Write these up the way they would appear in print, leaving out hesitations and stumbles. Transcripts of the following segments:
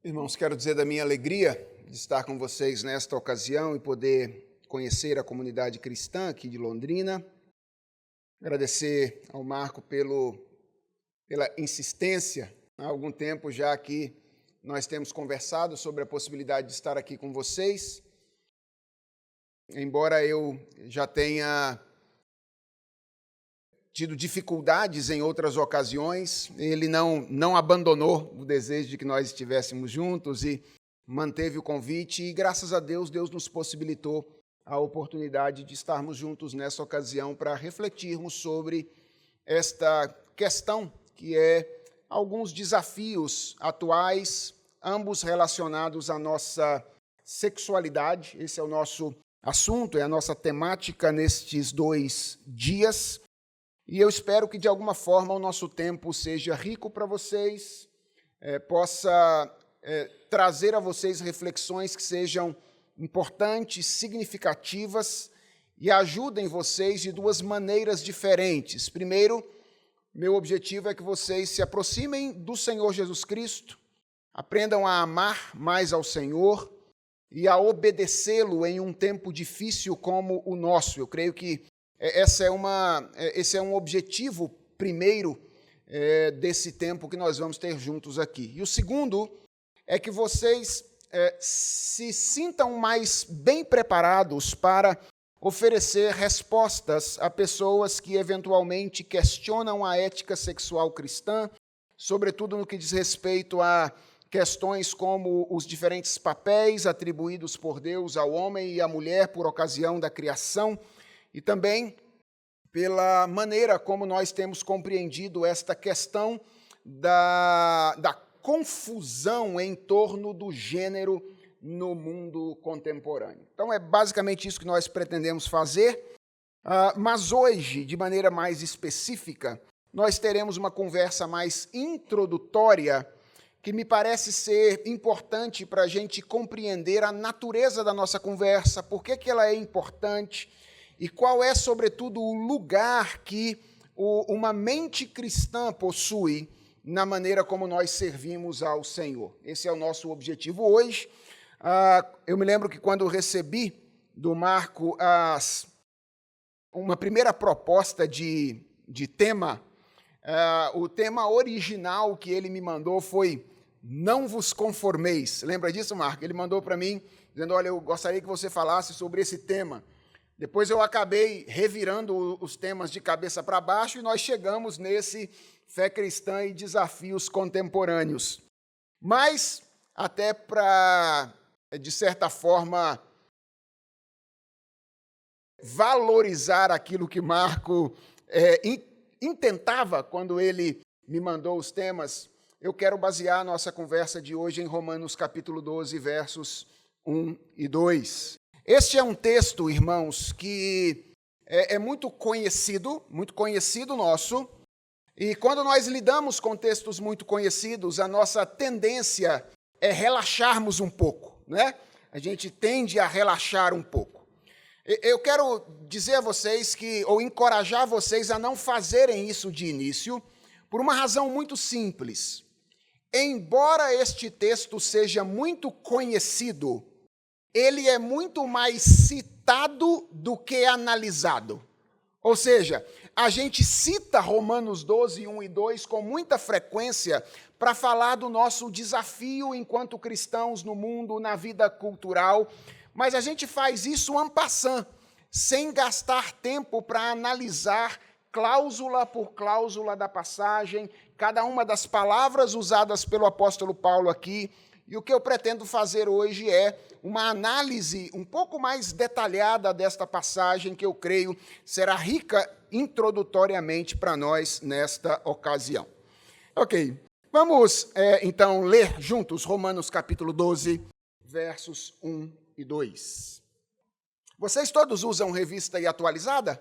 Irmãos, quero dizer da minha alegria de estar com vocês nesta ocasião e poder conhecer a comunidade cristã aqui de Londrina. Agradecer ao Marco pela insistência. Há algum tempo já que nós temos conversado sobre a possibilidade de estar aqui com vocês. Embora eu já tenha tido dificuldades em outras ocasiões, ele não abandonou o desejo de que nós estivéssemos juntos e manteve o convite e, graças a Deus, Deus nos possibilitou a oportunidade de estarmos juntos nessa ocasião para refletirmos sobre esta questão que é alguns desafios atuais, ambos relacionados à nossa sexualidade. Esse é o nosso assunto, é a nossa temática nestes 2 dias. E eu espero que, de alguma forma, o nosso tempo seja rico para vocês, possa trazer a vocês reflexões que sejam importantes, significativas e ajudem vocês de 2 maneiras diferentes. Primeiro, meu objetivo é que vocês se aproximem do Senhor Jesus Cristo, aprendam a amar mais ao Senhor e a obedecê-lo em um tempo difícil como o nosso. Eu creio que esse é um objetivo primeiro desse tempo que nós vamos ter juntos aqui. E o segundo é que vocês se sintam mais bem preparados para oferecer respostas a pessoas que eventualmente questionam a ética sexual cristã, sobretudo no que diz respeito a questões como os diferentes papéis atribuídos por Deus ao homem e à mulher por ocasião da criação, e também pela maneira como nós temos compreendido esta questão da confusão em torno do gênero no mundo contemporâneo. Então, é basicamente isso que nós pretendemos fazer, mas hoje, de maneira mais específica, nós teremos uma conversa mais introdutória que me parece ser importante para a gente compreender a natureza da nossa conversa, por que ela é importante, e qual é, sobretudo, o lugar que uma mente cristã possui na maneira como nós servimos ao Senhor. Esse é o nosso objetivo hoje. Eu me lembro que quando recebi do Marco uma primeira proposta de tema, o tema original que ele me mandou foi "Não vos conformeis". Lembra disso, Marco? Ele mandou para mim, dizendo, olha, eu gostaria que você falasse sobre esse tema. Depois eu acabei revirando os temas de cabeça para baixo e nós chegamos nesse Fé Cristã e Desafios Contemporâneos. Mas, até para, de certa forma, valorizar aquilo que Marco intentava quando ele me mandou os temas, eu quero basear a nossa conversa de hoje em Romanos capítulo 12, versos 1 e 2. Este é um texto, irmãos, que é muito conhecido nosso, e quando nós lidamos com textos muito conhecidos, a nossa tendência é relaxarmos um pouco, né? A gente tende a relaxar um pouco. Eu quero dizer a vocês ou encorajar vocês a não fazerem isso de início, por uma razão muito simples. Embora este texto seja muito conhecido, ele é muito mais citado do que analisado. Ou seja, a gente cita Romanos 12, 1 e 2 com muita frequência para falar do nosso desafio enquanto cristãos no mundo, na vida cultural, mas a gente faz isso en passant, sem gastar tempo para analisar cláusula por cláusula da passagem, cada uma das palavras usadas pelo apóstolo Paulo aqui. E o que eu pretendo fazer hoje é uma análise um pouco mais detalhada desta passagem, que eu creio será rica introdutoriamente para nós nesta ocasião. Ok, vamos então ler juntos Romanos capítulo 12, versos 1 e 2. Vocês todos usam revista e atualizada?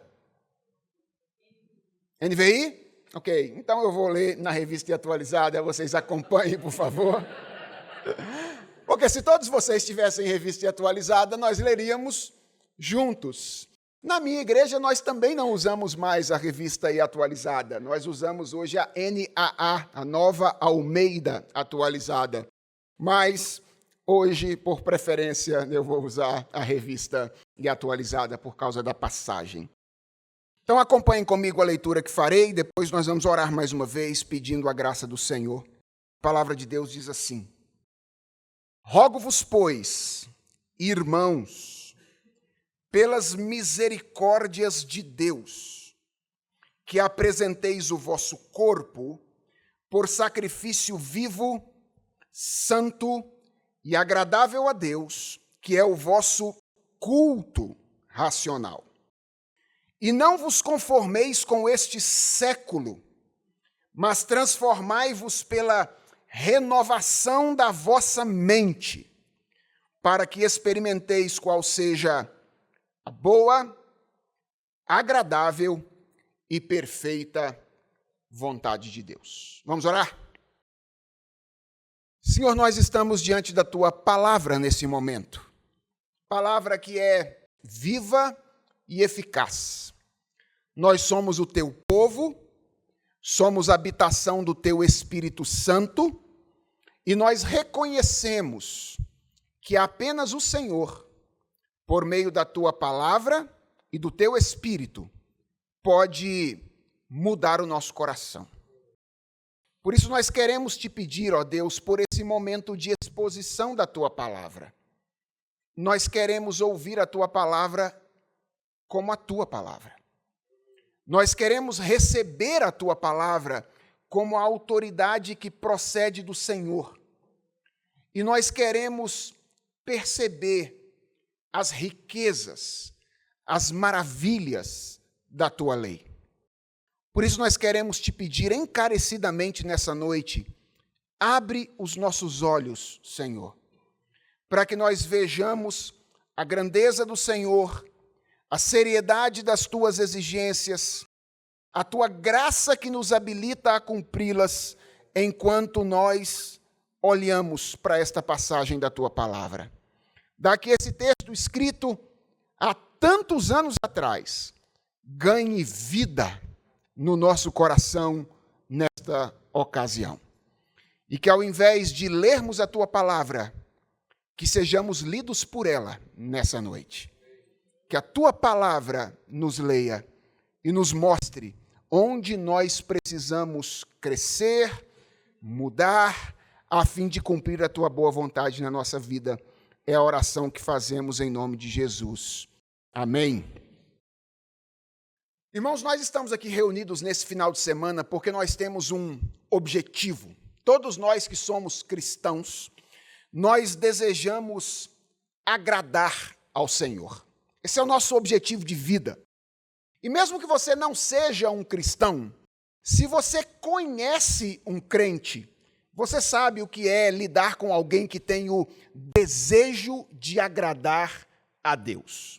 NVI? Ok, então eu vou ler na revista e atualizada, vocês acompanhem, por favor. Porque se todos vocês tivessem revista e atualizada, nós leríamos juntos. Na minha igreja, nós também não usamos mais a revista e atualizada. Nós usamos hoje a NAA, a Nova Almeida Atualizada. mas hoje, por preferência, eu vou usar a revista e atualizada por causa da passagem. Então acompanhem comigo a leitura que farei, depois nós vamos orar mais uma vez, pedindo a graça do Senhor. A palavra de Deus diz assim: Rogo-vos, pois, irmãos, pelas misericórdias de Deus, que apresenteis o vosso corpo por sacrifício vivo, santo e agradável a Deus, que é o vosso culto racional. E não vos conformeis com este século, mas transformai-vos pela renovação da vossa mente, para que experimenteis qual seja a boa, agradável e perfeita vontade de Deus. Vamos orar? Senhor, nós estamos diante da Tua palavra nesse momento. Palavra que é viva e eficaz. Nós somos o Teu povo, somos a habitação do Teu Espírito Santo e nós reconhecemos que apenas o Senhor, por meio da Tua palavra e do Teu Espírito, pode mudar o nosso coração. Por isso nós queremos Te pedir, ó Deus, por esse momento de exposição da Tua palavra. Nós queremos ouvir a Tua palavra como a Tua palavra. Nós queremos receber a Tua palavra como a autoridade que procede do Senhor. E nós queremos perceber as riquezas, as maravilhas da Tua lei. Por isso nós queremos Te pedir encarecidamente nessa noite, abre os nossos olhos, Senhor, para que nós vejamos a grandeza do Senhor, a seriedade das Tuas exigências, a Tua graça que nos habilita a cumpri-las, enquanto nós olhamos para esta passagem da Tua palavra. Dá que esse texto escrito há tantos anos atrás ganhe vida no nosso coração nesta ocasião. E que ao invés de lermos a Tua palavra, que sejamos lidos por ela nessa noite. Que a Tua palavra nos leia e nos mostre onde nós precisamos crescer, mudar, a fim de cumprir a Tua boa vontade na nossa vida. É a oração que fazemos em nome de Jesus. Amém. Irmãos, nós estamos aqui reunidos nesse final de semana porque nós temos um objetivo. Todos nós que somos cristãos, nós desejamos agradar ao Senhor. Esse é o nosso objetivo de vida. E mesmo que você não seja um cristão, se você conhece um crente, você sabe o que é lidar com alguém que tem o desejo de agradar a Deus.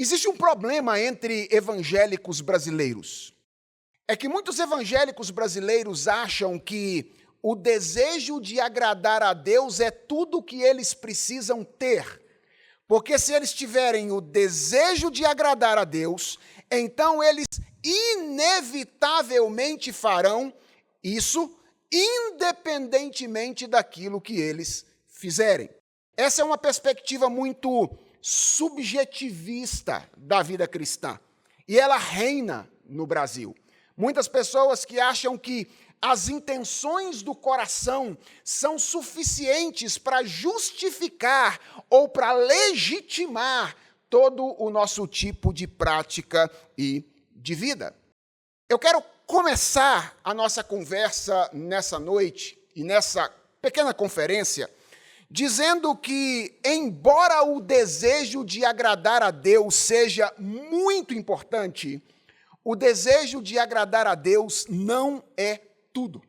Existe um problema entre evangélicos brasileiros. É que muitos evangélicos brasileiros acham que o desejo de agradar a Deus é tudo o que eles precisam ter. Porque se eles tiverem o desejo de agradar a Deus, então eles inevitavelmente farão isso, independentemente daquilo que eles fizerem. Essa é uma perspectiva muito subjetivista da vida cristã. E ela reina no Brasil. Muitas pessoas que acham que as intenções do coração são suficientes para justificar ou para legitimar todo o nosso tipo de prática e de vida. Eu quero começar a nossa conversa nessa noite e nessa pequena conferência dizendo que, embora o desejo de agradar a Deus seja muito importante, o desejo de agradar a Deus não é tudo.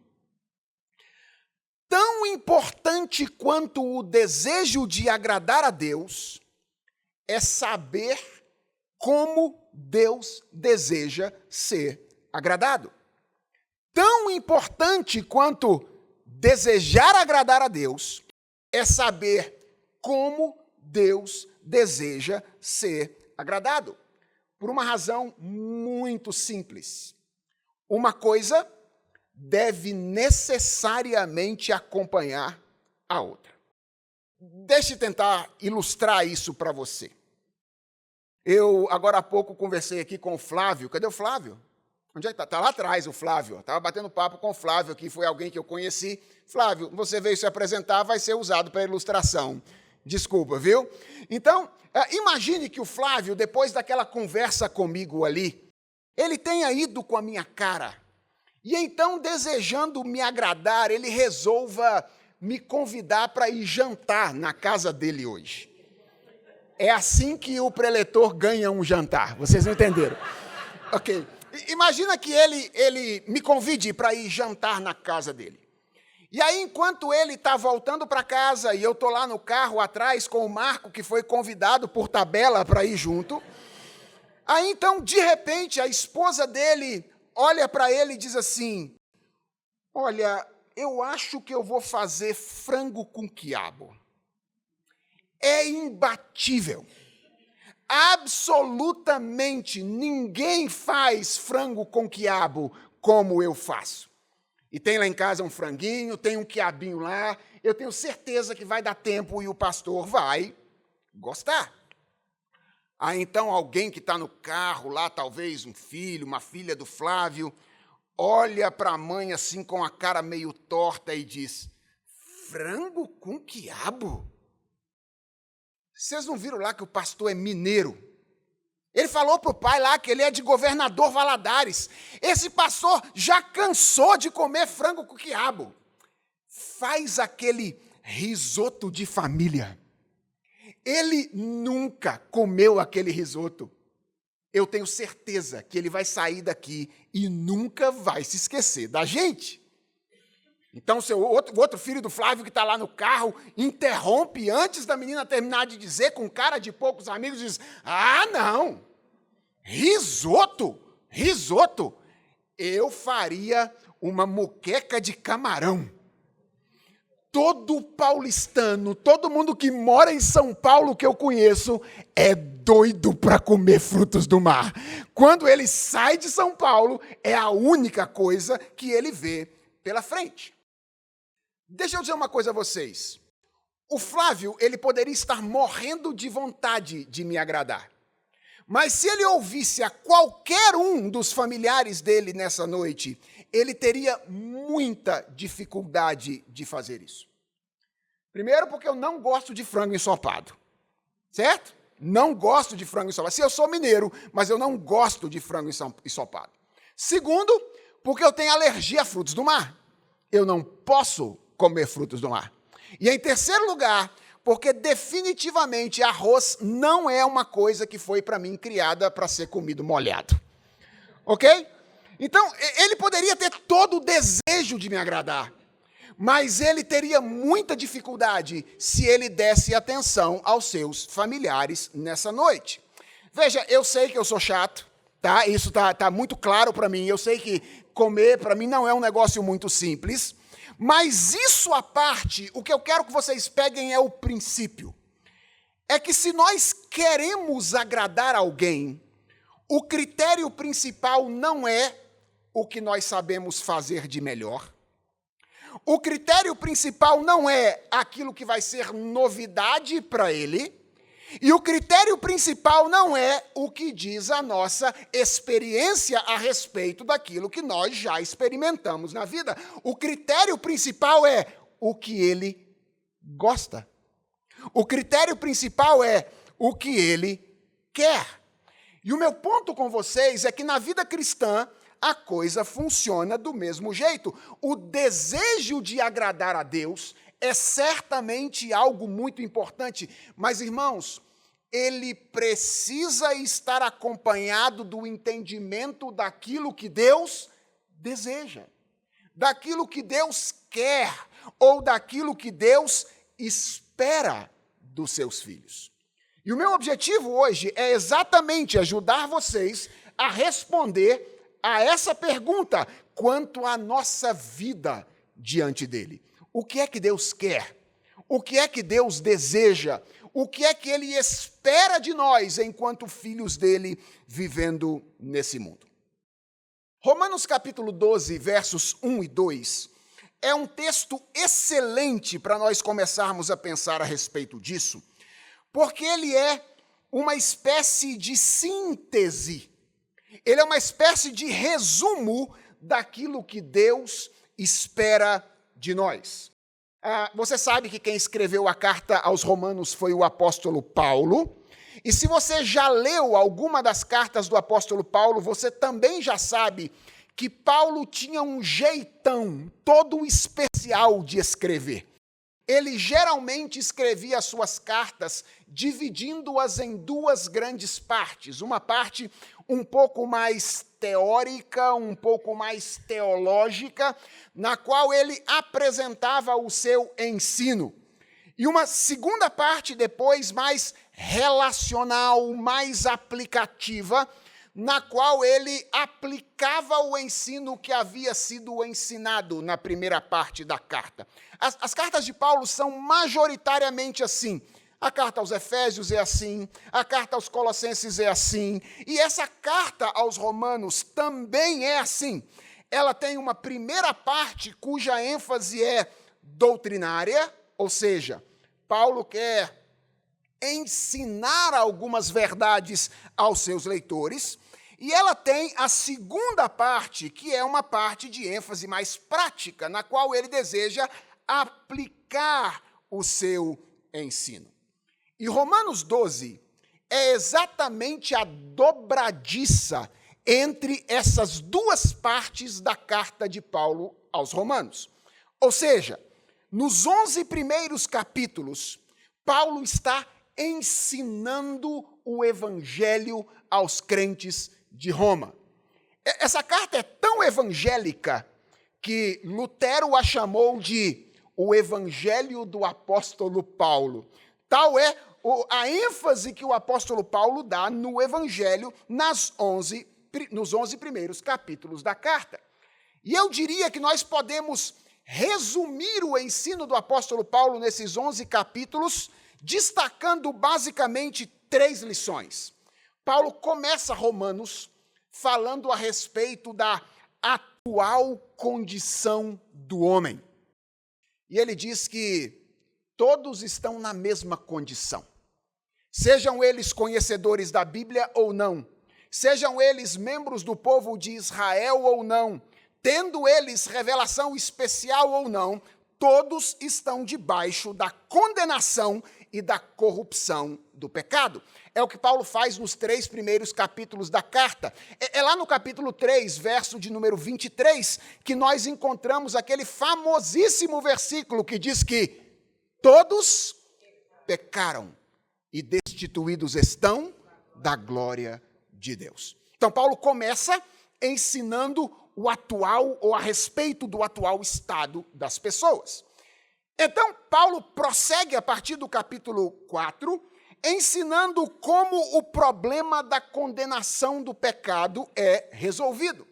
Tão importante quanto o desejo de agradar a Deus é saber como Deus deseja ser agradado. Tão importante quanto desejar agradar a Deus é saber como Deus deseja ser agradado. Por uma razão muito simples. Uma coisa deve necessariamente acompanhar a outra. Deixe eu tentar ilustrar isso para você. Eu, agora há pouco, conversei aqui com o Flávio. Cadê o Flávio? Onde é que está? Está lá atrás o Flávio. Estava batendo papo com o Flávio, que foi alguém que eu conheci. Flávio, você veio se apresentar, vai ser usado para ilustração. Desculpa, viu? Então, imagine que o Flávio, depois daquela conversa comigo ali, ele tenha ido com a minha cara. E então, desejando me agradar, ele resolva me convidar para ir jantar na casa dele hoje. É assim que o preletor ganha um jantar. Vocês não entenderam? Ok. Imagina que ele me convide para ir jantar na casa dele. E aí, enquanto ele está voltando para casa e eu estou lá no carro atrás com o Marco, que foi convidado por tabela para ir junto, aí então, de repente, a esposa dele olha para ele e diz assim: olha, eu acho que eu vou fazer frango com quiabo. É imbatível. Absolutamente ninguém faz frango com quiabo como eu faço. E tem lá em casa um franguinho, tem um quiabinho lá, eu tenho certeza que vai dar tempo e o pastor vai gostar. Aí então alguém que está no carro lá, talvez um filho, uma filha do Flávio, olha para a mãe assim com a cara meio torta e diz: frango com quiabo? Vocês não viram lá que o pastor é mineiro? Ele falou para o pai lá que ele é de Governador Valadares. Esse pastor já cansou de comer frango com quiabo. Faz aquele risoto de família. Ele nunca comeu aquele risoto. Eu tenho certeza que ele vai sair daqui e nunca vai se esquecer da gente. Então, o outro filho do Flávio que está lá no carro interrompe antes da menina terminar de dizer, com cara de poucos amigos, diz: ah, não, risoto, eu faria uma moqueca de camarão. Todo paulistano, todo mundo que mora em São Paulo que eu conheço, é doido para comer frutos do mar. Quando ele sai de São Paulo, é a única coisa que ele vê pela frente. Deixa eu dizer uma coisa a vocês. O Flávio, ele poderia estar morrendo de vontade de me agradar. Mas se ele ouvisse a qualquer um dos familiares dele nessa noite, ele teria muita dificuldade de fazer isso. Primeiro, porque eu não gosto de frango ensopado. Certo? Não gosto de frango ensopado. Se eu sou mineiro, mas eu não gosto de frango ensopado. Segundo, porque eu tenho alergia a frutos do mar. Eu não posso comer frutos do mar. E em terceiro lugar, porque definitivamente arroz não é uma coisa que foi para mim criada para ser comido molhado. Ok? Então, ele poderia ter todo o desejo de me agradar, mas ele teria muita dificuldade se ele desse atenção aos seus familiares nessa noite. Veja, eu sei que eu sou chato, tá? Isso tá muito claro para mim. Eu sei que comer, para mim, não é um negócio muito simples. Mas isso à parte, o que eu quero que vocês peguem é o princípio. É que se nós queremos agradar alguém, o critério principal não é o que nós sabemos fazer de melhor. O critério principal não é aquilo que vai ser novidade para ele. E o critério principal não é o que diz a nossa experiência a respeito daquilo que nós já experimentamos na vida. O critério principal é o que ele gosta. O critério principal é o que ele quer. E o meu ponto com vocês é que na vida cristã a coisa funciona do mesmo jeito. O desejo de agradar a Deus é certamente algo muito importante, mas, irmãos, ele precisa estar acompanhado do entendimento daquilo que Deus deseja, daquilo que Deus quer, ou daquilo que Deus espera dos seus filhos. E o meu objetivo hoje é exatamente ajudar vocês a responder a essa pergunta quanto à nossa vida diante dele. O que é que Deus quer? O que é que Deus deseja? O que é que Ele espera de nós enquanto filhos dele vivendo nesse mundo? Romanos capítulo 12, versos 1 e 2, é um texto excelente para nós começarmos a pensar a respeito disso, porque ele é uma espécie de síntese, ele é uma espécie de resumo daquilo que Deus espera de nós. Você sabe que quem escreveu a carta aos Romanos foi o apóstolo Paulo, e se você já leu alguma das cartas do apóstolo Paulo, você também já sabe que Paulo tinha um jeitão todo especial de escrever. Ele geralmente escrevia as suas cartas dividindo-as em duas grandes partes. Uma parte um pouco mais teórica, um pouco mais teológica, na qual ele apresentava o seu ensino. E uma segunda parte depois mais relacional, mais aplicativa, na qual ele aplicava o ensino que havia sido ensinado na primeira parte da carta. As cartas de Paulo são majoritariamente assim. A carta aos Efésios é assim, a carta aos Colossenses é assim, e essa carta aos Romanos também é assim. Ela tem uma primeira parte cuja ênfase é doutrinária, ou seja, Paulo quer ensinar algumas verdades aos seus leitores, e ela tem a segunda parte, que é uma parte de ênfase mais prática, na qual ele deseja aplicar o seu ensino. E Romanos 12 é exatamente a dobradiça entre essas duas partes da carta de Paulo aos Romanos. Ou seja, nos 11 primeiros capítulos, Paulo está ensinando o evangelho aos crentes de Roma. Essa carta é tão evangélica que Lutero a chamou de o evangelho do apóstolo Paulo. Tal é a ênfase que o apóstolo Paulo dá no evangelho nos 11 primeiros capítulos da carta. E eu diria que nós podemos resumir o ensino do apóstolo Paulo nesses 11 capítulos, destacando basicamente 3 lições. Paulo começa Romanos falando a respeito da atual condição do homem. E ele diz que todos estão na mesma condição. Sejam eles conhecedores da Bíblia ou não, sejam eles membros do povo de Israel ou não, tendo eles revelação especial ou não, todos estão debaixo da condenação e da corrupção do pecado. É o que Paulo faz nos 3 primeiros capítulos da carta. É lá no capítulo 3, verso de número 23, que nós encontramos aquele famosíssimo versículo que diz que todos pecaram e destituídos estão da glória de Deus. Então, Paulo começa ensinando o atual, ou a respeito do atual estado das pessoas. Então, Paulo prossegue a partir do capítulo 4, ensinando como o problema da condenação do pecado é resolvido.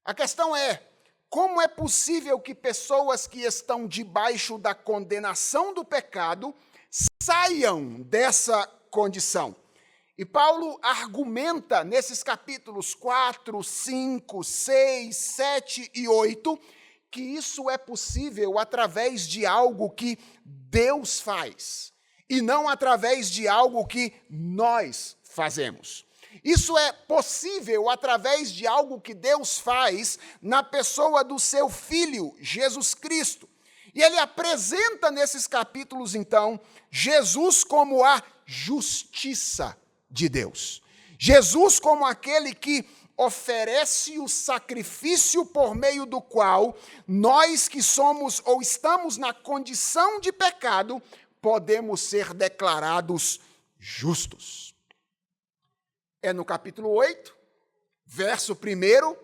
A questão é, como é possível que pessoas que estão debaixo da condenação do pecado saiam dessa condição? E Paulo argumenta nesses capítulos 4, 5, 6, 7 e 8 que isso é possível através de algo que Deus faz e não através de algo que nós fazemos. Isso é possível através de algo que Deus faz na pessoa do seu Filho, Jesus Cristo. E ele apresenta nesses capítulos, então, Jesus como a justiça de Deus. Jesus como aquele que oferece o sacrifício por meio do qual nós que somos ou estamos na condição de pecado, podemos ser declarados justos. É no capítulo 8, verso 1,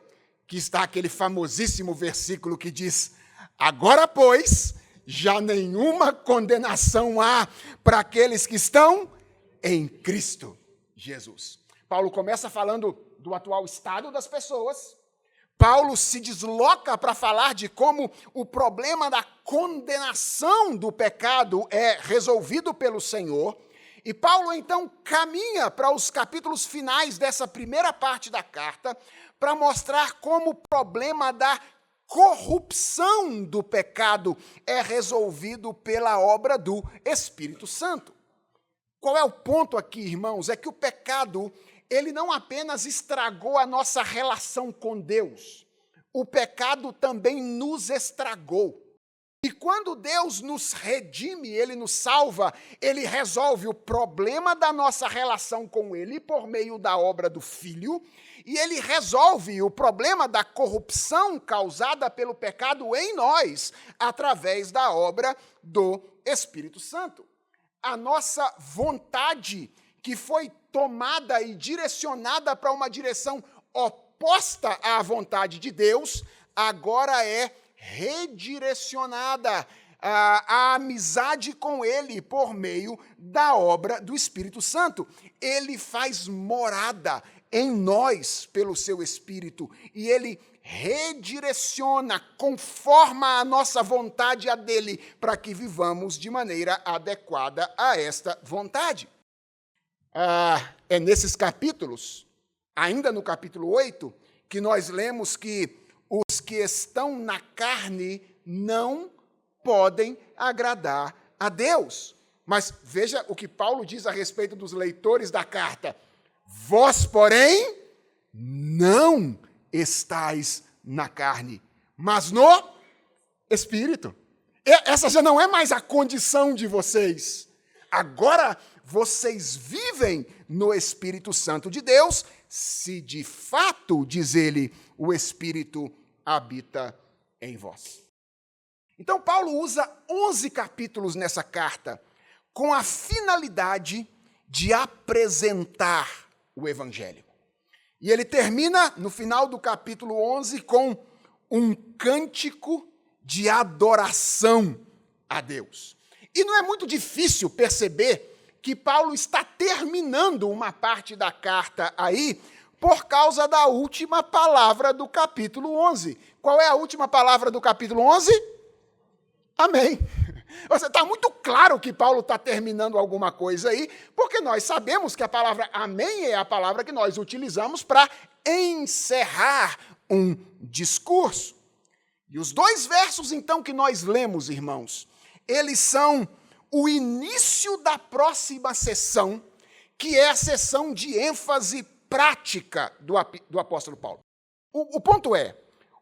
que está aquele famosíssimo versículo que diz: agora, pois, já nenhuma condenação há para aqueles que estão em Cristo Jesus. Paulo começa falando do atual estado das pessoas. Paulo se desloca para falar de como o problema da condenação do pecado é resolvido pelo Senhor. E Paulo, então, caminha para os capítulos finais dessa primeira parte da carta para mostrar como o problema da corrupção do pecado é resolvido pela obra do Espírito Santo. Qual é o ponto aqui, irmãos? É que o pecado, ele não apenas estragou a nossa relação com Deus, o pecado também nos estragou. E quando Deus nos redime, Ele nos salva, Ele resolve o problema da nossa relação com Ele por meio da obra do Filho, e Ele resolve o problema da corrupção causada pelo pecado em nós, através da obra do Espírito Santo. A nossa vontade, que foi tomada e direcionada para uma direção oposta à vontade de Deus, agora é redirecionada à amizade com Ele por meio da obra do Espírito Santo. Ele faz morada em nós pelo seu Espírito e Ele redireciona, conforma a nossa vontade a dele, para que vivamos de maneira adequada a esta vontade. É nesses capítulos, ainda no capítulo 8, que nós lemos que os que estão na carne não podem agradar a Deus. Mas veja o que Paulo diz a respeito dos leitores da carta. Vós, porém, não estáis na carne, mas no Espírito. Essa já não é mais a condição de vocês. Agora vocês vivem no Espírito Santo de Deus, se de fato, diz ele, o Espírito habita em vós. Então, Paulo usa 11 capítulos nessa carta com a finalidade de apresentar o Evangelho. E ele termina, no final do capítulo 11, com um cântico de adoração a Deus. E não é muito difícil perceber que Paulo está terminando uma parte da carta aí por causa da última palavra do capítulo 11. Qual é a última palavra do capítulo 11? Amém. Está muito claro que Paulo está terminando alguma coisa aí, porque nós sabemos que a palavra amém é a palavra que nós utilizamos para encerrar um discurso. E os 2 versos, então, que nós lemos, irmãos, eles são o início da próxima sessão, que é a sessão de ênfase prática do apóstolo Paulo. O ponto é,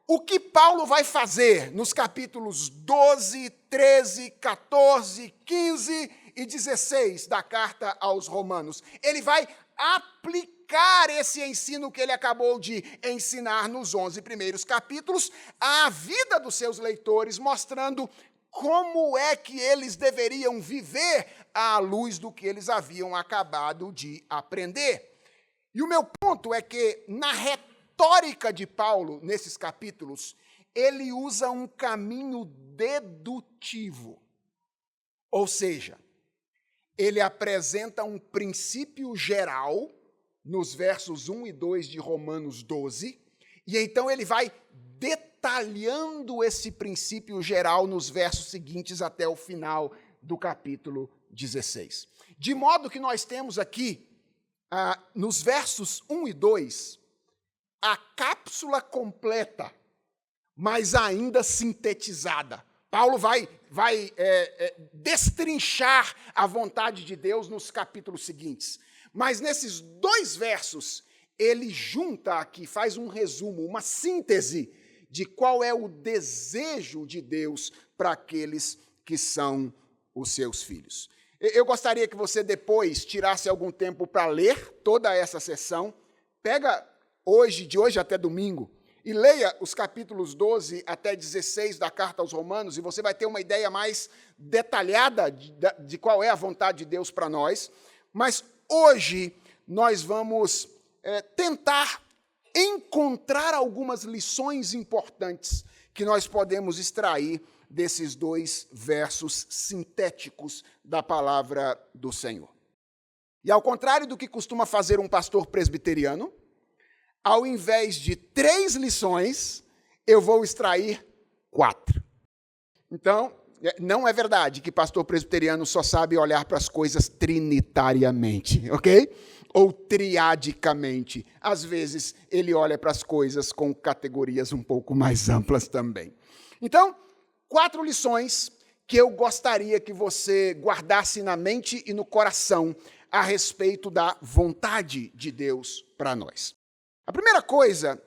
o que Paulo vai fazer nos capítulos 12, 13, 14, 15 e 16 da carta aos Romanos? Ele vai aplicar esse ensino que ele acabou de ensinar nos 11 primeiros capítulos à vida dos seus leitores, mostrando como é que eles deveriam viver à luz do que eles haviam acabado de aprender. E o meu ponto é que, na retórica de Paulo, nesses capítulos, ele usa um caminho dedutivo. Ou seja, ele apresenta um princípio geral, nos versos 1 e 2 de Romanos 12, e então ele vai detalhando esse princípio geral nos versos seguintes até o final do capítulo 16. De modo que nós temos aqui, nos versos 1 e 2, a cápsula completa, mas ainda sintetizada. Paulo vai destrinchar a vontade de Deus nos capítulos seguintes. Mas nesses 2 versos, ele junta aqui, faz um resumo, uma síntese de qual é o desejo de Deus para aqueles que são os seus filhos. Eu gostaria que você depois tirasse algum tempo para ler toda essa sessão. Pega de hoje até domingo, e leia os capítulos 12 até 16 da carta aos Romanos, e você vai ter uma ideia mais detalhada de qual é a vontade de Deus para nós. Mas hoje nós vamos tentar encontrar algumas lições importantes que nós podemos extrair desses 2 versos sintéticos da palavra do Senhor. E ao contrário do que costuma fazer um pastor presbiteriano, ao invés de 3 lições, eu vou extrair 4. Então, não é verdade que pastor presbiteriano só sabe olhar para as coisas trinitariamente, ok? ou triadicamente. Às vezes, ele olha para as coisas com categorias um pouco mais amplas também. Então, 4 lições que eu gostaria que você guardasse na mente e no coração a respeito da vontade de Deus para nós. A primeira coisa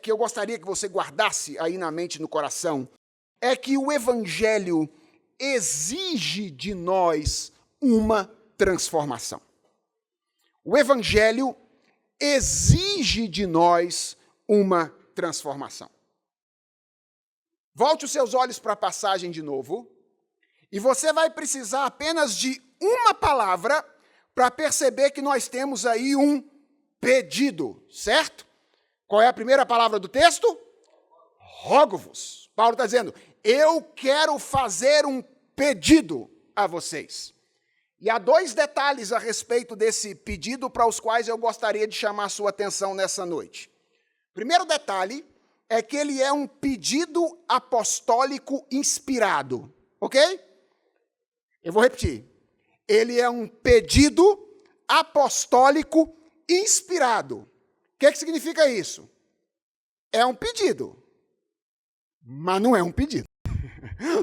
que eu gostaria que você guardasse aí na mente e no coração é que o Evangelho exige de nós uma transformação. O Evangelho exige de nós uma transformação. Volte os seus olhos para a passagem de novo, e você vai precisar apenas de uma palavra para perceber que nós temos aí um pedido, certo? Qual é a primeira palavra do texto? Rogo-vos. Paulo está dizendo, eu quero fazer um pedido a vocês. E há 2 detalhes a respeito desse pedido para os quais eu gostaria de chamar a sua atenção nessa noite. Primeiro detalhe é que ele é um pedido apostólico inspirado, ok? Eu vou repetir. Ele é um pedido apostólico inspirado. O que significa isso? É um pedido, mas não é um pedido,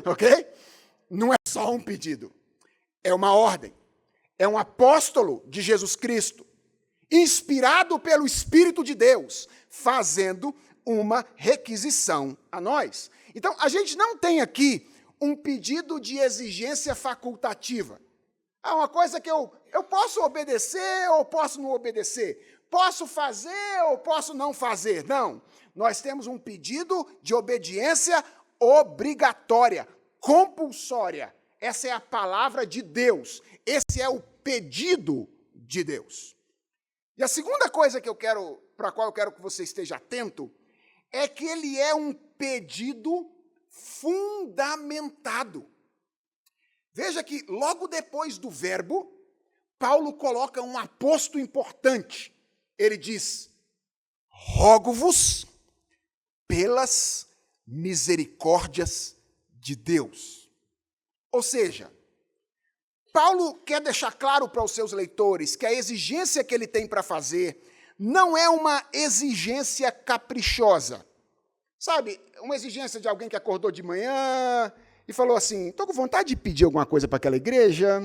ok? Não é só um pedido. É uma ordem, é um apóstolo de Jesus Cristo, inspirado pelo Espírito de Deus, fazendo uma requisição a nós. Então, a gente não tem aqui um pedido de exigência facultativa. Uma coisa que eu posso obedecer ou posso não obedecer, posso fazer ou posso não fazer. Não, nós temos um pedido de obediência obrigatória, compulsória. Essa é a palavra de Deus. Esse é o pedido de Deus. E a segunda coisa para a qual eu quero que você esteja atento, é que ele é um pedido fundamentado. Veja que logo depois do verbo, Paulo coloca um aposto importante. Ele diz, rogo-vos pelas misericórdias de Deus. Ou seja, Paulo quer deixar claro para os seus leitores que a exigência que ele tem para fazer não é uma exigência caprichosa. Sabe, uma exigência de alguém que acordou de manhã e falou assim, estou com vontade de pedir alguma coisa para aquela igreja,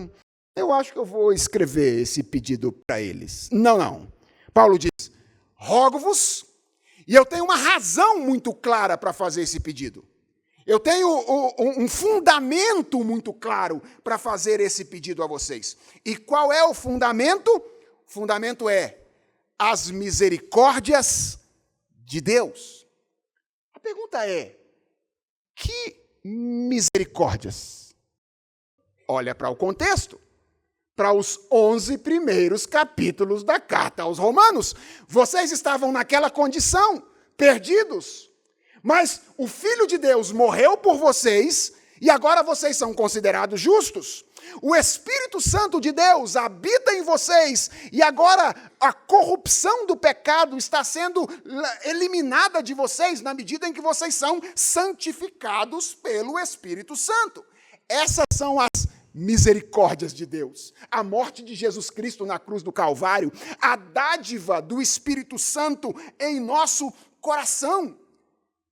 eu acho que eu vou escrever esse pedido para eles. Não. Paulo diz, rogo-vos, e eu tenho uma razão muito clara para fazer esse pedido. Eu tenho um fundamento muito claro para fazer esse pedido a vocês. E qual é o fundamento? O fundamento é as misericórdias de Deus. A pergunta é, que misericórdias? Olha para o contexto, para os 11 primeiros capítulos da carta aos Romanos. Vocês estavam naquela condição, perdidos. Mas o Filho de Deus morreu por vocês e agora vocês são considerados justos. O Espírito Santo de Deus habita em vocês e agora a corrupção do pecado está sendo eliminada de vocês na medida em que vocês são santificados pelo Espírito Santo. Essas são as misericórdias de Deus. A morte de Jesus Cristo na cruz do Calvário, a dádiva do Espírito Santo em nosso coração.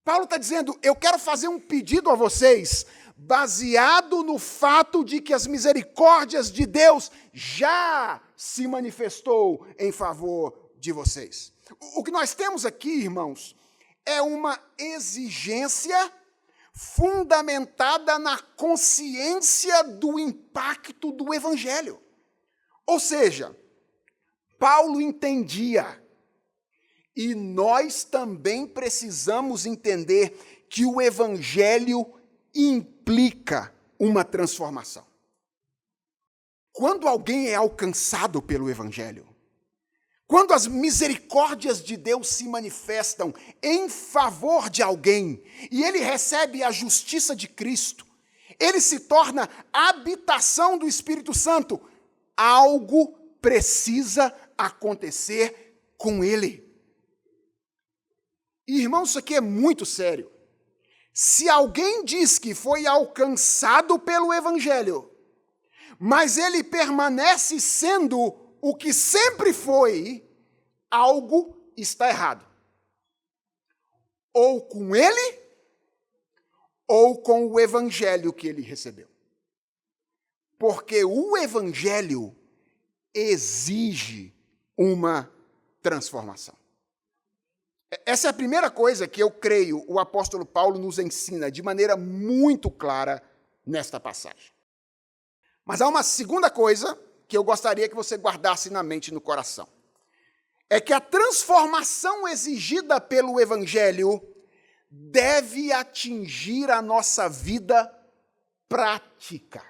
Paulo está dizendo, eu quero fazer um pedido a vocês, baseado no fato de que as misericórdias de Deus já se manifestou em favor de vocês. O que nós temos aqui, irmãos, é uma exigência fundamentada na consciência do impacto do Evangelho. Ou seja, Paulo entendia, e nós também precisamos entender que o Evangelho implica uma transformação. Quando alguém é alcançado pelo Evangelho, quando as misericórdias de Deus se manifestam em favor de alguém, e ele recebe a justiça de Cristo, ele se torna habitação do Espírito Santo, algo precisa acontecer com ele. E, irmãos, isso aqui é muito sério. Se alguém diz que foi alcançado pelo Evangelho, mas ele permanece sendo o que sempre foi, algo está errado. Ou com ele, ou com o evangelho que ele recebeu. Porque o evangelho exige uma transformação. Essa é a primeira coisa que eu creio o apóstolo Paulo nos ensina de maneira muito clara nesta passagem. Mas há uma segunda coisa que eu gostaria que você guardasse na mente e no coração. É que a transformação exigida pelo evangelho deve atingir a nossa vida prática.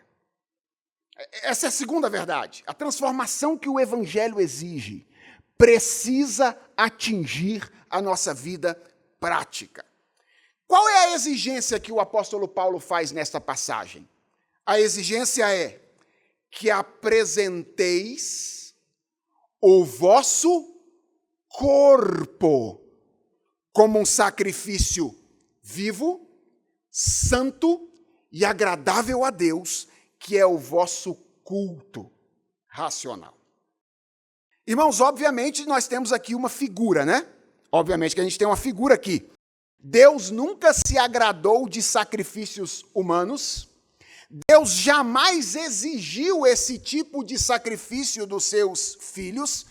Essa é a segunda verdade. A transformação que o evangelho exige precisa atingir a nossa vida prática. Qual é a exigência que o apóstolo Paulo faz nesta passagem? A exigência é que apresenteis o vosso corpo como um sacrifício vivo, santo e agradável a Deus, que é o vosso culto racional. Irmãos, obviamente nós temos aqui uma figura, né? Obviamente que a gente tem uma figura aqui. Deus nunca se agradou de sacrifícios humanos. Deus jamais exigiu esse tipo de sacrifício dos seus filhos.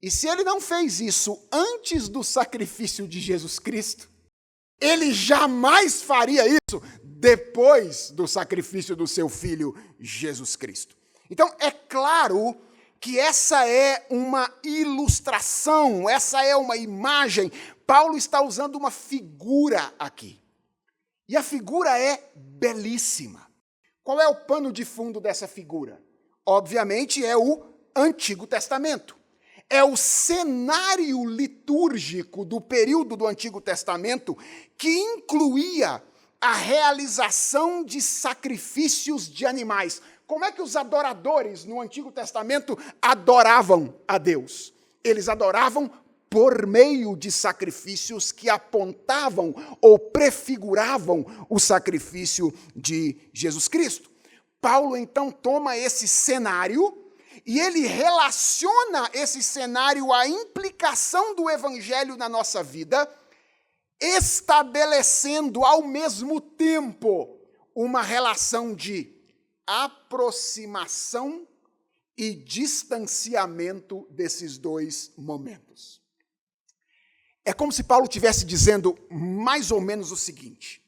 E se ele não fez isso antes do sacrifício de Jesus Cristo, ele jamais faria isso depois do sacrifício do seu filho Jesus Cristo. Então, é claro que essa é uma ilustração, essa é uma imagem. Paulo está usando uma figura aqui. E a figura é belíssima. Qual é o pano de fundo dessa figura? Obviamente é o Antigo Testamento. É o cenário litúrgico do período do Antigo Testamento que incluía a realização de sacrifícios de animais. Como é que os adoradores no Antigo Testamento adoravam a Deus? Eles adoravam por meio de sacrifícios que apontavam ou prefiguravam o sacrifício de Jesus Cristo. Paulo, então, toma esse cenário e ele relaciona esse cenário à implicação do evangelho na nossa vida, estabelecendo ao mesmo tempo uma relação de aproximação e distanciamento desses dois momentos. É como se Paulo estivesse dizendo mais ou menos o seguinte: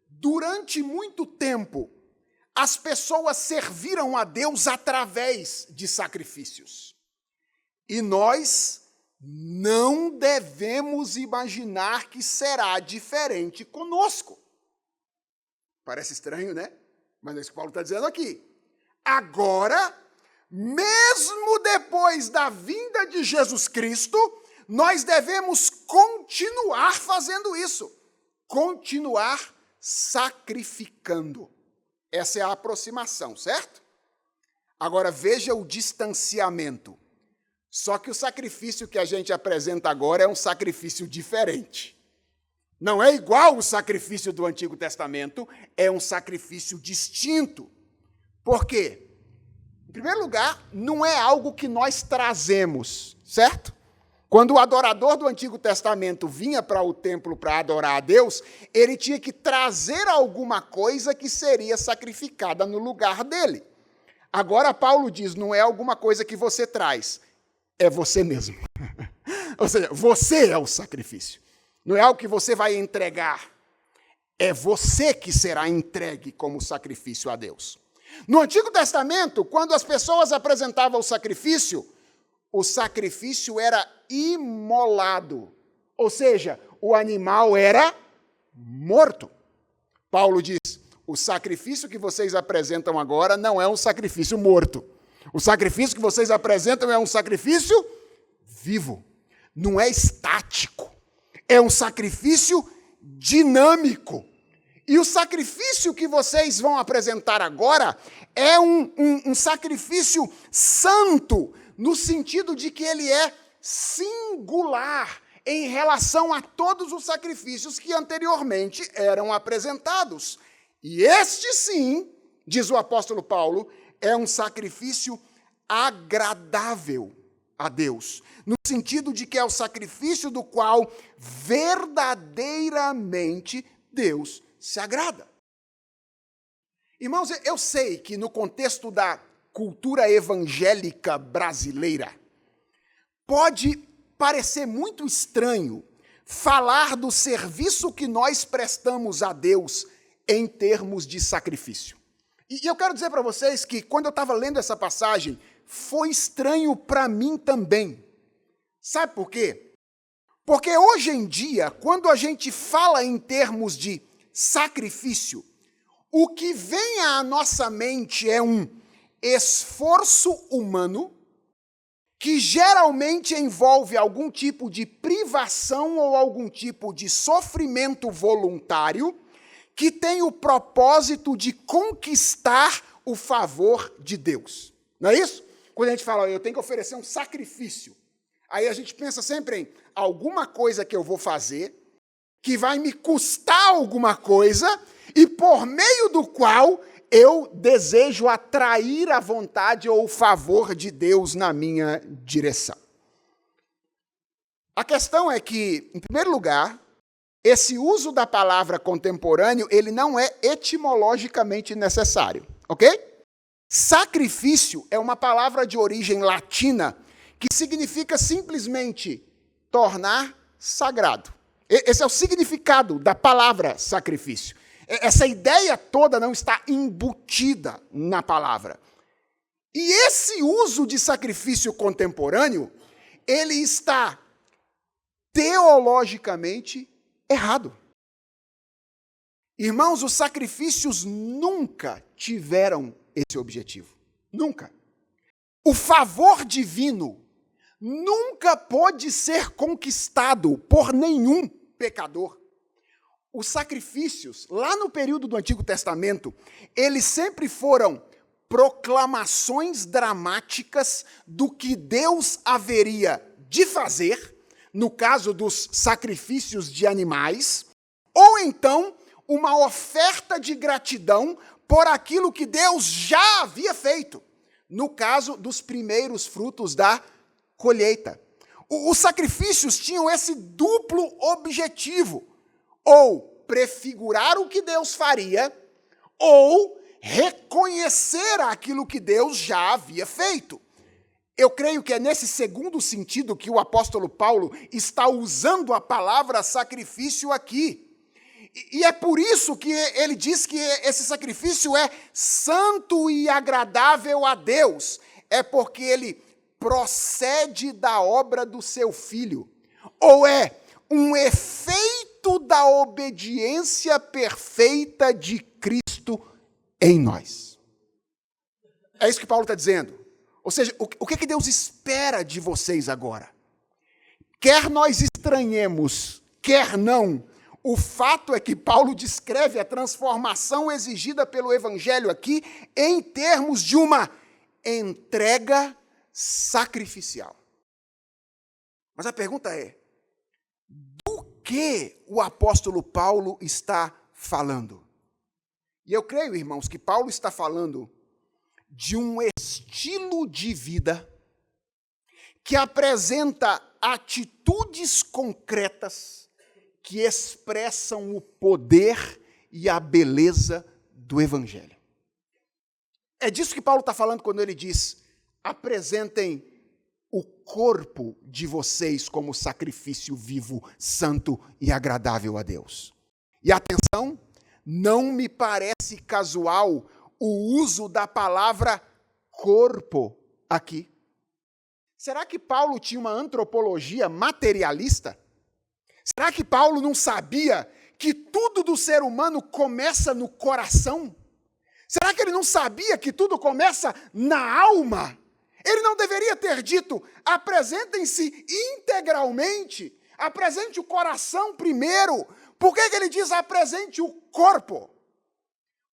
durante muito tempo, as pessoas serviram a Deus através de sacrifícios. E nós não devemos imaginar que será diferente conosco. Parece estranho, né? Mas é isso que Paulo está dizendo aqui. Agora, mesmo depois da vinda de Jesus Cristo, nós devemos continuar fazendo isso. Continuar sacrificando. Essa é a aproximação, certo? Agora veja o distanciamento. Só que o sacrifício que a gente apresenta agora é um sacrifício diferente. Não é igual o sacrifício do Antigo Testamento, é um sacrifício distinto. Por quê? Em primeiro lugar, não é algo que nós trazemos, certo? Quando o adorador do Antigo Testamento vinha para o templo para adorar a Deus, ele tinha que trazer alguma coisa que seria sacrificada no lugar dele. Agora Paulo diz, não é alguma coisa que você traz, é você mesmo. Ou seja, você é o sacrifício. Não é algo que você vai entregar, é você que será entregue como sacrifício a Deus. No Antigo Testamento, quando as pessoas apresentavam o sacrifício era imolado. Ou seja, o animal era morto. Paulo diz, o sacrifício que vocês apresentam agora não é um sacrifício morto. O sacrifício que vocês apresentam é um sacrifício vivo. Não é estático. É um sacrifício dinâmico. E o sacrifício que vocês vão apresentar agora é um sacrifício santo, no sentido de que ele é singular em relação a todos os sacrifícios que anteriormente eram apresentados. E este sim, diz o apóstolo Paulo, é um sacrifício agradável a Deus, no sentido de que é o sacrifício do qual verdadeiramente Deus se agrada. Irmãos, eu sei que no contexto da cultura evangélica brasileira, pode parecer muito estranho falar do serviço que nós prestamos a Deus em termos de sacrifício. E eu quero dizer para vocês que quando eu estava lendo essa passagem, foi estranho para mim também. Sabe por quê? Porque hoje em dia, quando a gente fala em termos de sacrifício, o que vem à nossa mente é um esforço humano que geralmente envolve algum tipo de privação ou algum tipo de sofrimento voluntário que tem o propósito de conquistar o favor de Deus. Não é isso? Quando a gente fala, eu tenho que oferecer um sacrifício, aí a gente pensa sempre em alguma coisa que eu vou fazer, que vai me custar alguma coisa, e por meio do qual eu desejo atrair a vontade ou o favor de Deus na minha direção. A questão é que, em primeiro lugar, esse uso da palavra contemporâneo, ele não é etimologicamente necessário, ok? Sacrifício é uma palavra de origem latina que significa simplesmente tornar sagrado. Esse é o significado da palavra sacrifício. Essa ideia toda não está embutida na palavra. E esse uso de sacrifício contemporâneo, ele está teologicamente errado. Irmãos, os sacrifícios nunca tiveram esse objetivo. Nunca. O favor divino nunca pode ser conquistado por nenhum pecador. Os sacrifícios, lá no período do Antigo Testamento, eles sempre foram proclamações dramáticas do que Deus haveria de fazer, no caso dos sacrifícios de animais, ou então uma oferta de gratidão por aquilo que Deus já havia feito, no caso dos primeiros frutos da colheita. Os sacrifícios tinham esse duplo objetivo, ou prefigurar o que Deus faria, ou reconhecer aquilo que Deus já havia feito. Eu creio que é nesse segundo sentido que o apóstolo Paulo está usando a palavra sacrifício aqui. E é por isso que ele diz que esse sacrifício é santo e agradável a Deus. É porque ele procede da obra do seu Filho. Ou é um efeito da obediência perfeita de Cristo em nós. É isso que Paulo está dizendo. Ou seja, o que Deus espera de vocês agora? Quer nós estranhemos, quer não, o fato é que Paulo descreve a transformação exigida pelo Evangelho aqui em termos de uma entrega sacrificial. Mas a pergunta é, do que o apóstolo Paulo está falando? E eu creio, irmãos, que Paulo está falando de um estilo de vida que apresenta atitudes concretas que expressam o poder e a beleza do Evangelho. É disso que Paulo está falando quando ele diz: apresentem o corpo de vocês como sacrifício vivo, santo e agradável a Deus. E atenção, não me parece casual o uso da palavra corpo aqui. Será que Paulo tinha uma antropologia materialista? Será que Paulo não sabia que tudo do ser humano começa no coração? Será que ele não sabia que tudo começa na alma? Ele não deveria ter dito: apresentem-se integralmente, apresente o coração primeiro. Por que ele diz apresente o corpo?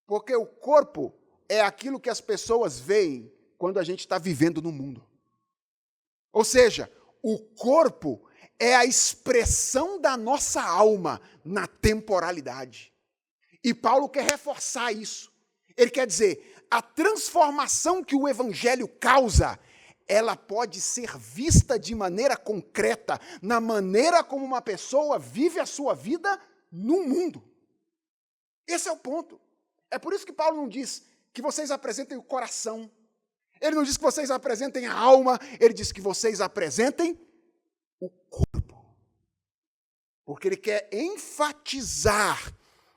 Porque o corpo é aquilo que as pessoas veem quando a gente está vivendo no mundo. Ou seja, o corpo é a expressão da nossa alma na temporalidade. E Paulo quer reforçar isso. Ele quer dizer, a transformação que o evangelho causa, ela pode ser vista de maneira concreta, na maneira como uma pessoa vive a sua vida no mundo. Esse é o ponto. É por isso que Paulo não diz que vocês apresentem o coração. Ele não diz que vocês apresentem a alma, ele diz que vocês apresentem o corpo. Porque ele quer enfatizar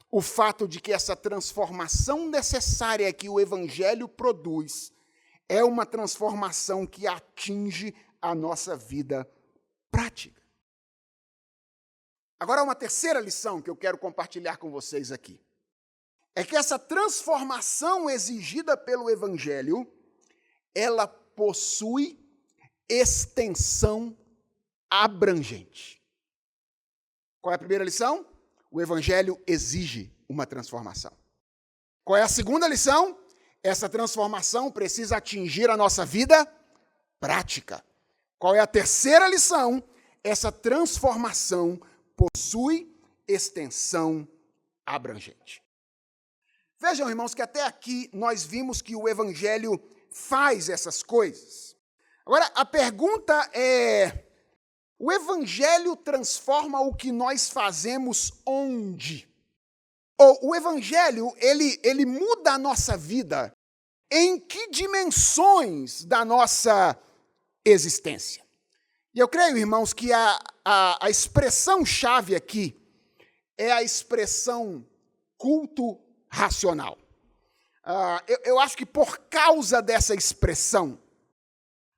o fato de que essa transformação necessária que o evangelho produz é uma transformação que atinge a nossa vida prática. Agora, uma terceira lição que eu quero compartilhar com vocês aqui. É que essa transformação exigida pelo evangelho, ela possui extensão abrangente. Qual é a primeira lição? O evangelho exige uma transformação. Qual é a segunda lição? Essa transformação precisa atingir a nossa vida prática. Qual é a terceira lição? Essa transformação possui extensão abrangente. Vejam, irmãos, que até aqui nós vimos que o evangelho faz essas coisas. Agora, a pergunta é: o evangelho transforma o que nós fazemos onde? Ou o evangelho, ele muda a nossa vida em que dimensões da nossa existência? E eu creio, irmãos, que a expressão-chave aqui é a expressão culto racional. Eu acho que por causa dessa expressão,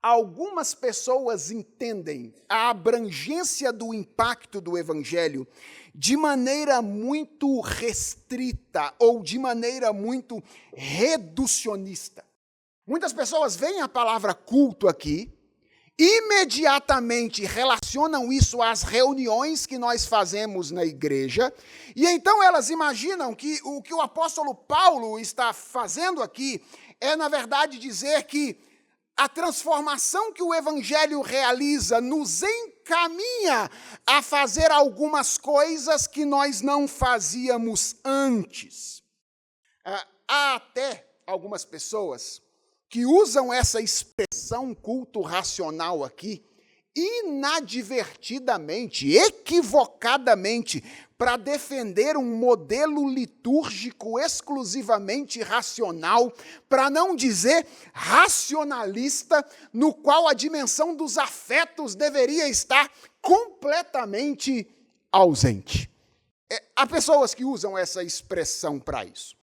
algumas pessoas entendem a abrangência do impacto do evangelho de maneira muito restrita ou de maneira muito reducionista. Muitas pessoas veem a palavra culto aqui, imediatamente relacionam isso às reuniões que nós fazemos na igreja, e então elas imaginam que o apóstolo Paulo está fazendo aqui é, na verdade, dizer que a transformação que o evangelho realiza nos encaminha a fazer algumas coisas que nós não fazíamos antes. Há até algumas pessoas que usam essa expressão culto racional aqui inadvertidamente, equivocadamente, para defender um modelo litúrgico exclusivamente racional, para não dizer racionalista, no qual a dimensão dos afetos deveria estar completamente ausente. Há pessoas que usam essa expressão para isso.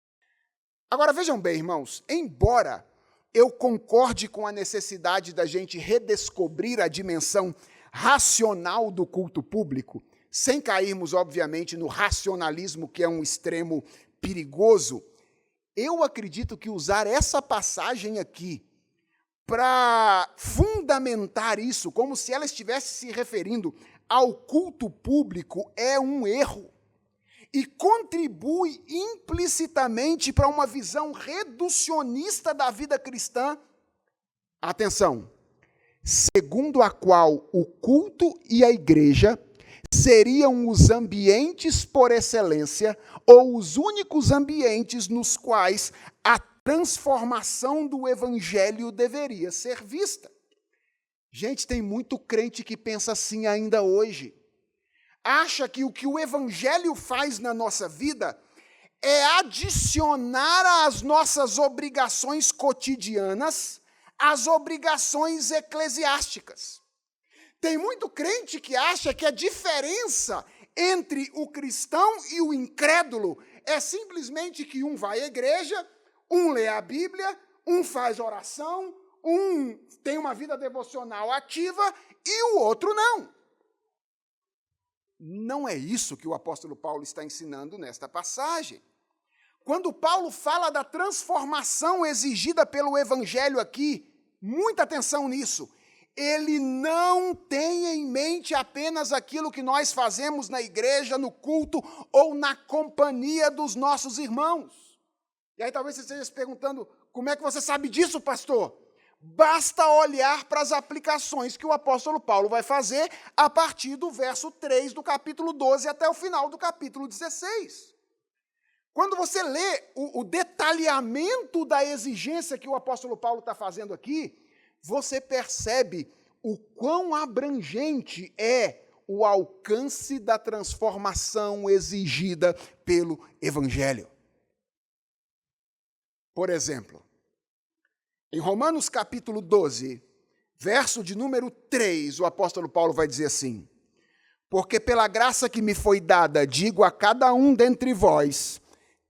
Agora, vejam bem, irmãos, embora eu concorde com a necessidade da gente redescobrir a dimensão racional do culto público, sem cairmos, obviamente, no racionalismo, que é um extremo perigoso, eu acredito que usar essa passagem aqui para fundamentar isso, como se ela estivesse se referindo ao culto público, é um erro. E contribui implicitamente para uma visão reducionista da vida cristã. Atenção, segundo a qual o culto e a igreja seriam os ambientes por excelência ou os únicos ambientes nos quais a transformação do evangelho deveria ser vista. Gente, tem muito crente que pensa assim ainda hoje. Acha que o evangelho faz na nossa vida é adicionar às nossas obrigações cotidianas as obrigações eclesiásticas. Tem muito crente que acha que a diferença entre o cristão e o incrédulo é simplesmente que um vai à igreja, um lê a Bíblia, um faz oração, um tem uma vida devocional ativa e o outro não. Não é isso que o apóstolo Paulo está ensinando nesta passagem. Quando Paulo fala da transformação exigida pelo evangelho aqui, muita atenção nisso, ele não tem em mente apenas aquilo que nós fazemos na igreja, no culto ou na companhia dos nossos irmãos. E aí talvez você esteja se perguntando, como é que você sabe disso, pastor? Basta olhar para as aplicações que o apóstolo Paulo vai fazer a partir do verso 3 do capítulo 12 até o final do capítulo 16. Quando você lê o detalhamento da exigência que o apóstolo Paulo está fazendo aqui, você percebe o quão abrangente é o alcance da transformação exigida pelo Evangelho. Por exemplo, em Romanos capítulo 12, verso de número 3, o apóstolo Paulo vai dizer assim: porque pela graça que me foi dada, digo a cada um dentre vós,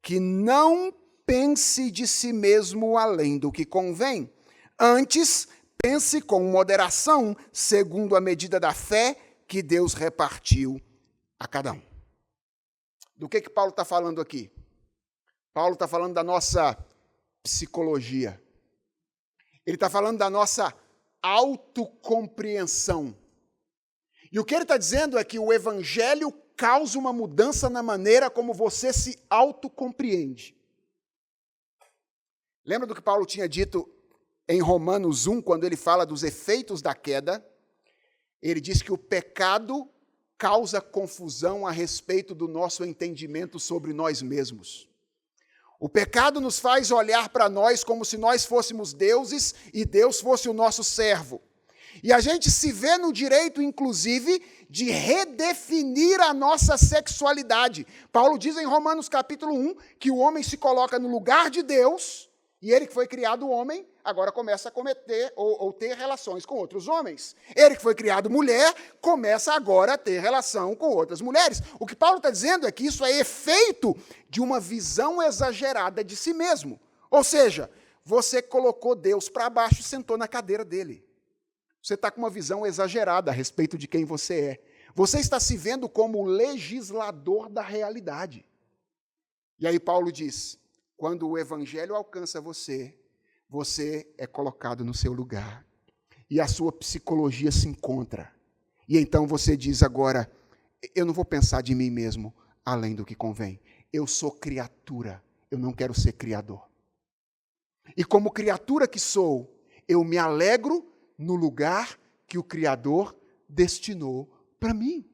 que não pense de si mesmo além do que convém. Antes, pense com moderação, segundo a medida da fé que Deus repartiu a cada um. Do que Paulo está falando aqui? Paulo está falando da nossa psicologia. Ele está falando da nossa autocompreensão. E o que ele está dizendo é que o Evangelho causa uma mudança na maneira como você se autocompreende. Lembra do que Paulo tinha dito em Romanos 1, quando ele fala dos efeitos da queda? Ele diz que o pecado causa confusão a respeito do nosso entendimento sobre nós mesmos. O pecado nos faz olhar para nós como se nós fôssemos deuses e Deus fosse o nosso servo. E a gente se vê no direito, inclusive, de redefinir a nossa sexualidade. Paulo diz em Romanos capítulo 1 que o homem se coloca no lugar de Deus, e ele que foi criado homem, agora começa a cometer ou ter relações com outros homens. Ele que foi criado mulher, começa agora a ter relação com outras mulheres. O que Paulo está dizendo é que isso é efeito de uma visão exagerada de si mesmo. Ou seja, você colocou Deus para baixo e sentou na cadeira dele. Você está com uma visão exagerada a respeito de quem você é. Você está se vendo como o legislador da realidade. E aí Paulo diz, quando o Evangelho alcança você, você é colocado no seu lugar. E a sua psicologia se encontra. E então você diz agora, eu não vou pensar de mim mesmo além do que convém. Eu sou criatura, eu não quero ser criador. E como criatura que sou, eu me alegro no lugar que o Criador destinou para mim.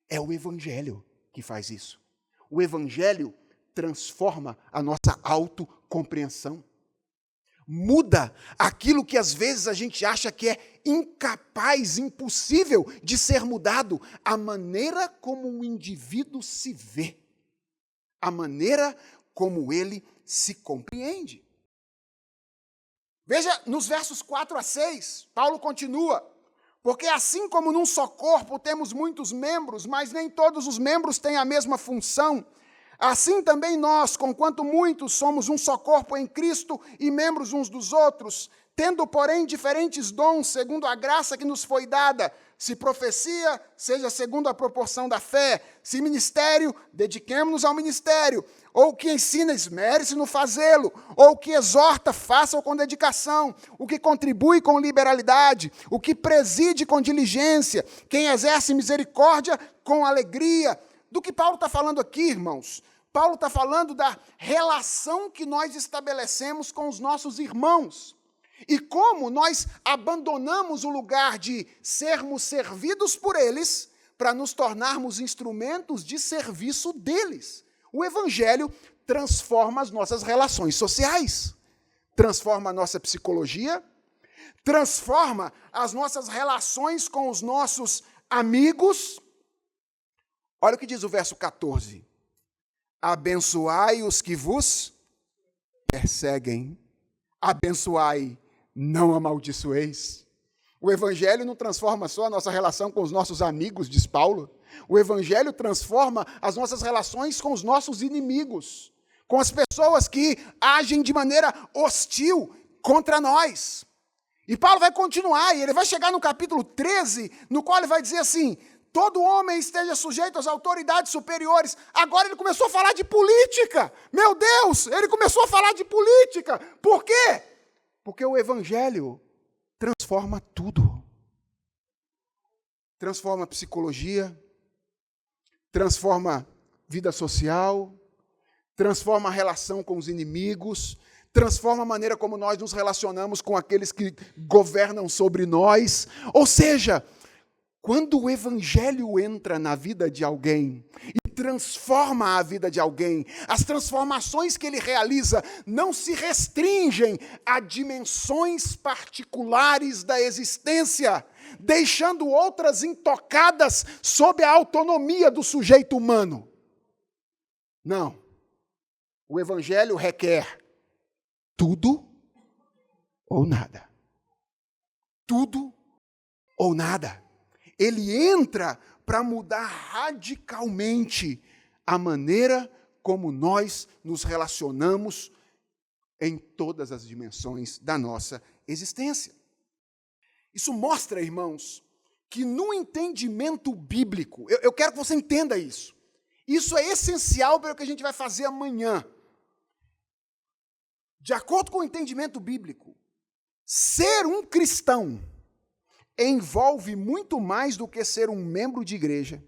É o Evangelho que faz isso. O Evangelho transforma a nossa autocompreensão. Muda aquilo que às vezes a gente acha que é incapaz, impossível de ser mudado. A maneira como um indivíduo se vê. A maneira como ele se compreende. Veja, nos versos 4 a 6, Paulo continua, porque assim como num só corpo temos muitos membros, mas nem todos os membros têm a mesma função, assim também nós, conquanto muitos, somos um só corpo em Cristo e membros uns dos outros, tendo, porém, diferentes dons, segundo a graça que nos foi dada. Se profecia, seja segundo a proporção da fé. Se ministério, dediquemo-nos ao ministério. Ou que ensina, esmere-se no fazê-lo. Ou que exorta, faça-o com dedicação. O que contribui com liberalidade. O que preside com diligência. Quem exerce misericórdia com alegria. Do que Paulo está falando aqui, irmãos? Paulo está falando da relação que nós estabelecemos com os nossos irmãos. E como nós abandonamos o lugar de sermos servidos por eles para nos tornarmos instrumentos de serviço deles. O Evangelho transforma as nossas relações sociais, transforma a nossa psicologia, transforma as nossas relações com os nossos amigos. Olha o que diz o verso 14. Abençoai os que vos perseguem, abençoai, não amaldiçoeis. O Evangelho não transforma só a nossa relação com os nossos amigos, diz Paulo. O Evangelho transforma as nossas relações com os nossos inimigos, com as pessoas que agem de maneira hostil contra nós. E Paulo vai continuar, e ele vai chegar no capítulo 13, no qual ele vai dizer assim, todo homem esteja sujeito às autoridades superiores. Agora ele começou a falar de política. Meu Deus, ele começou a falar de política. Por quê? Porque o Evangelho transforma tudo. Transforma a psicologia, transforma vida social, transforma a relação com os inimigos, transforma a maneira como nós nos relacionamos com aqueles que governam sobre nós. Ou seja, quando o Evangelho entra na vida de alguém, e transforma a vida de alguém. As transformações que ele realiza não se restringem a dimensões particulares da existência, deixando outras intocadas sob a autonomia do sujeito humano. Não. O Evangelho requer tudo ou nada. Tudo ou nada. Ele entra para mudar radicalmente a maneira como nós nos relacionamos em todas as dimensões da nossa existência. Isso mostra, irmãos, que no entendimento bíblico, eu quero que você entenda isso. Isso é essencial para o que a gente vai fazer amanhã. De acordo com o entendimento bíblico, ser um cristão envolve muito mais do que ser um membro de igreja,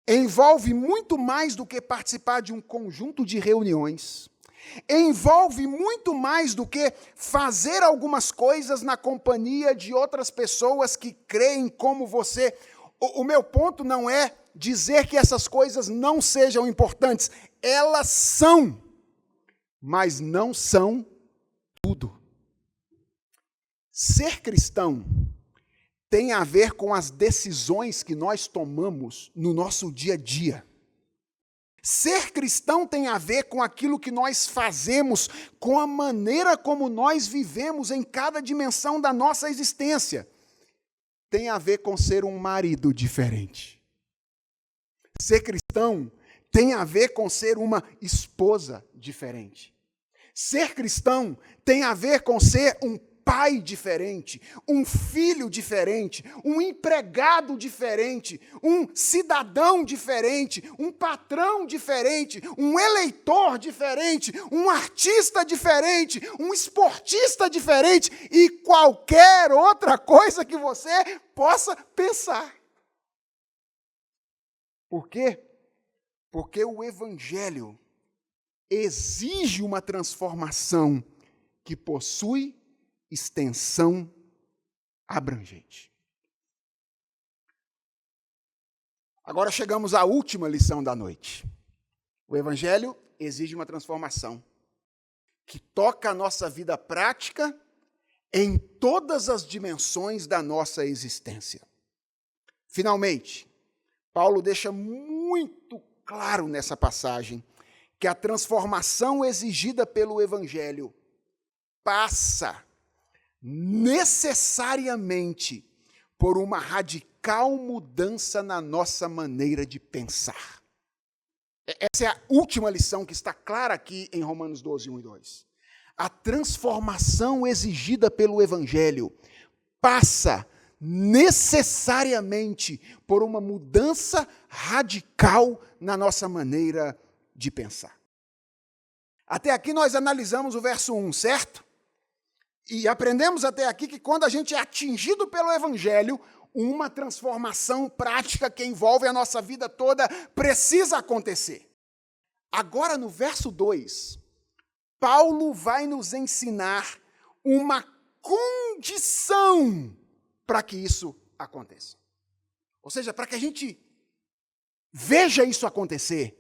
envolve muito mais do que participar de um conjunto de reuniões, envolve muito mais do que fazer algumas coisas na companhia de outras pessoas que creem como você. O meu ponto não é dizer que essas coisas não sejam importantes, elas são, mas não são tudo. Ser cristão tem a ver com as decisões que nós tomamos no nosso dia a dia. Ser cristão tem a ver com aquilo que nós fazemos, com a maneira como nós vivemos em cada dimensão da nossa existência. Tem a ver com ser um marido diferente. Ser cristão tem a ver com ser uma esposa diferente. Ser cristão tem a ver com ser um pai diferente, um filho diferente, um empregado diferente, um cidadão diferente, um patrão diferente, um eleitor diferente, um artista diferente, um esportista diferente e qualquer outra coisa que você possa pensar. Por quê? Porque o Evangelho exige uma transformação que possui extensão abrangente. Agora chegamos à última lição da noite. O Evangelho exige uma transformação que toca a nossa vida prática em todas as dimensões da nossa existência. Finalmente, Paulo deixa muito claro nessa passagem que a transformação exigida pelo Evangelho passa necessariamente por uma radical mudança na nossa maneira de pensar. Essa é a última lição que está clara aqui em Romanos 12, 1 e 2. A transformação exigida pelo Evangelho passa necessariamente por uma mudança radical na nossa maneira de pensar. Até aqui nós analisamos o verso 1, certo? E aprendemos até aqui que quando a gente é atingido pelo Evangelho, uma transformação prática que envolve a nossa vida toda precisa acontecer. Agora, no verso 2, Paulo vai nos ensinar uma condição para que isso aconteça. Ou seja, para que a gente veja isso acontecer,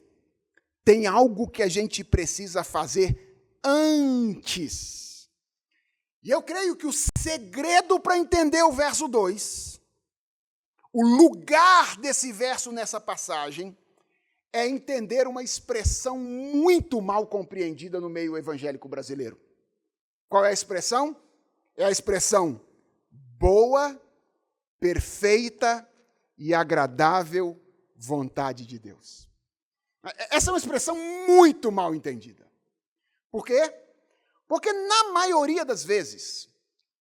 tem algo que a gente precisa fazer antes. E eu creio que o segredo para entender o verso 2, o lugar desse verso nessa passagem, é entender uma expressão muito mal compreendida no meio evangélico brasileiro. Qual é a expressão? É a expressão boa, perfeita e agradável vontade de Deus. Essa é uma expressão muito mal entendida. Por quê? Porque na maioria das vezes,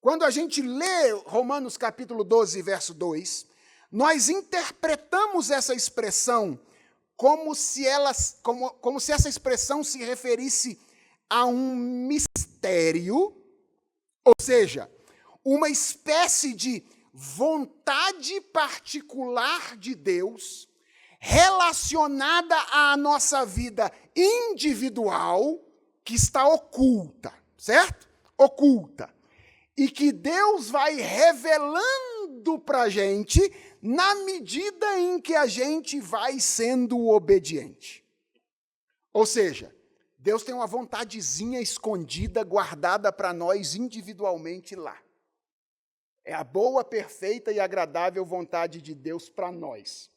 quando a gente lê Romanos capítulo 12, verso 2, nós interpretamos essa expressão como se essa expressão se referisse a um mistério, ou seja, uma espécie de vontade particular de Deus relacionada à nossa vida individual que está oculta, certo? Oculta. E que Deus vai revelando para a gente na medida em que a gente vai sendo obediente. Ou seja, Deus tem uma vontadezinha escondida, guardada para nós individualmente lá. É a boa, perfeita e agradável vontade de Deus para nós.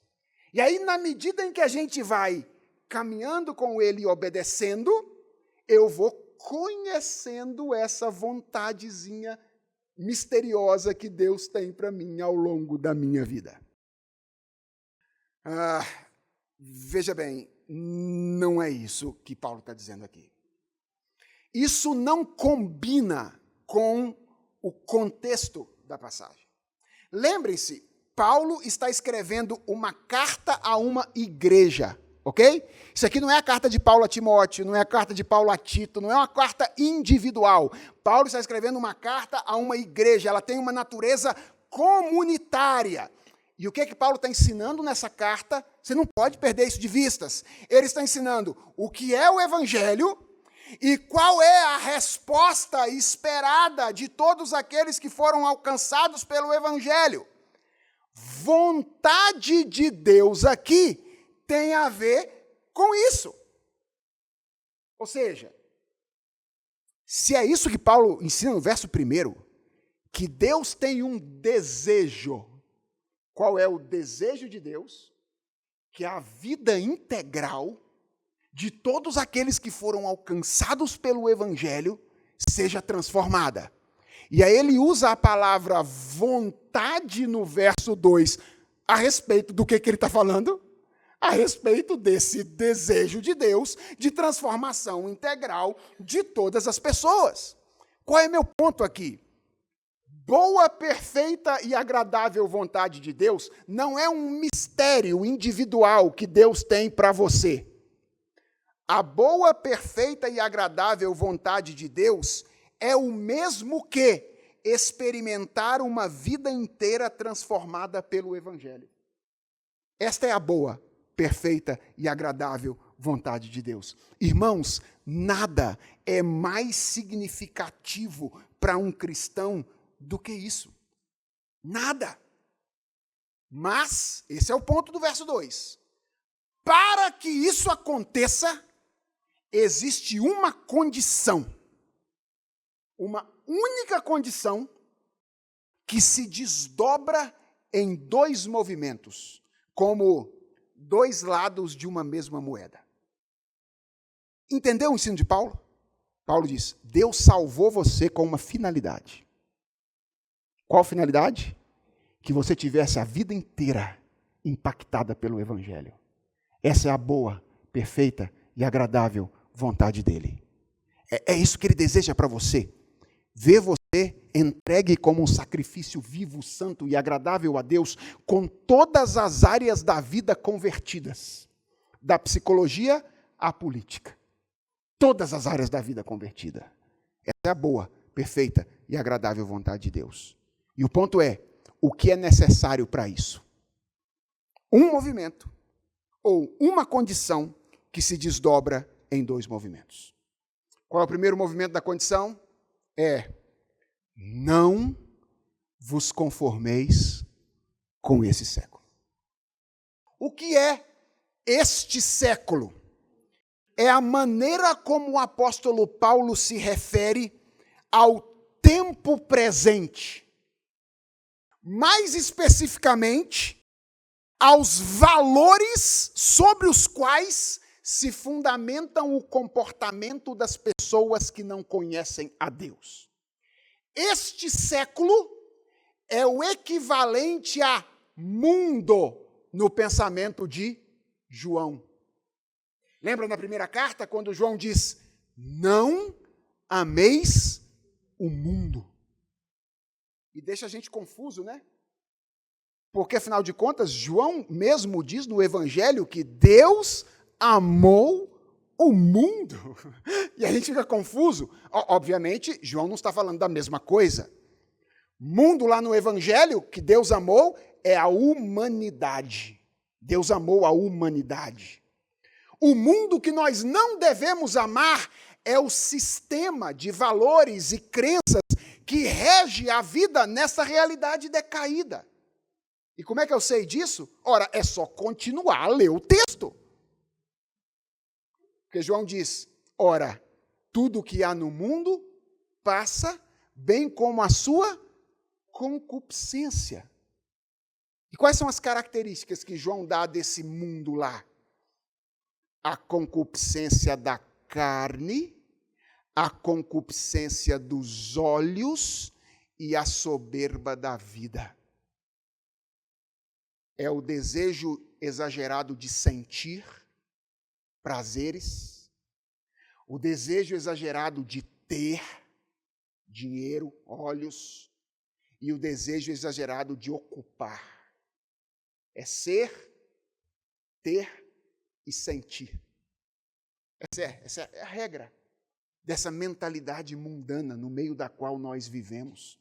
E aí, na medida em que a gente vai caminhando com Ele e obedecendo, eu vou conhecendo essa vontadezinha misteriosa que Deus tem para mim ao longo da minha vida. Veja bem, não é isso que Paulo está dizendo aqui. Isso não combina com o contexto da passagem. Lembrem-se, Paulo está escrevendo uma carta a uma igreja, ok? Isso aqui não é a carta de Paulo a Timóteo, não é a carta de Paulo a Tito, não é uma carta individual. Paulo está escrevendo uma carta a uma igreja, ela tem uma natureza comunitária. E o que é que Paulo está ensinando nessa carta? Você não pode perder isso de vistas. Ele está ensinando o que é o evangelho e qual é a resposta esperada de todos aqueles que foram alcançados pelo evangelho. Vontade de Deus aqui tem a ver com isso. Ou seja, se é isso que Paulo ensina no verso 1, que Deus tem um desejo. Qual é o desejo de Deus? Que a vida integral de todos aqueles que foram alcançados pelo evangelho seja transformada. E aí ele usa a palavra vontade no verso 2 a respeito do que ele está falando? A respeito desse desejo de Deus de transformação integral de todas as pessoas. Qual é meu ponto aqui? Boa, perfeita e agradável vontade de Deus não é um mistério individual que Deus tem para você. A boa, perfeita e agradável vontade de Deus é o mesmo que experimentar uma vida inteira transformada pelo Evangelho. Esta é a boa, perfeita e agradável vontade de Deus. Irmãos, nada é mais significativo para um cristão do que isso. Nada. Mas, esse é o ponto do verso 2. Para que isso aconteça, existe uma condição. Uma única condição que se desdobra em dois movimentos, como dois lados de uma mesma moeda. Entendeu o ensino de Paulo? Paulo diz: Deus salvou você com uma finalidade. Qual finalidade? Que você tivesse a vida inteira impactada pelo Evangelho. Essa é a boa, perfeita e agradável vontade dele. É isso que ele deseja para você. Ver você entregue como um sacrifício vivo, santo e agradável a Deus, com todas as áreas da vida convertidas. Da psicologia à política. Todas as áreas da vida convertida. Essa é a boa, perfeita e agradável vontade de Deus. E o ponto é, o que é necessário para isso? Um movimento ou uma condição que se desdobra em dois movimentos. Qual é o primeiro movimento da condição? Não vos conformeis com esse século. O que é este século? É a maneira como o apóstolo Paulo se refere ao tempo presente. Mais especificamente, aos valores sobre os quais se fundamentam o comportamento das pessoas que não conhecem a Deus. Este século é o equivalente a mundo no pensamento de João. Lembra na primeira carta, quando João diz: não ameis o mundo. E deixa a gente confuso, né? Porque, afinal de contas, João mesmo diz no Evangelho que Deus amou o mundo. E a gente fica confuso. Obviamente, João não está falando da mesma coisa. Mundo lá no Evangelho, que Deus amou, é a humanidade. Deus amou a humanidade. O mundo que nós não devemos amar é o sistema de valores e crenças que rege a vida nessa realidade decaída. E como é que eu sei disso? Ora, é só continuar a ler o texto. Porque João diz, ora, tudo que há no mundo passa, bem como a sua concupiscência. E quais são as características que João dá desse mundo lá? A concupiscência da carne, a concupiscência dos olhos e a soberba da vida. É o desejo exagerado de sentir prazeres, o desejo exagerado de ter dinheiro, olhos, e o desejo exagerado de ocupar. É ser, ter e sentir. Essa é a regra dessa mentalidade mundana no meio da qual nós vivemos.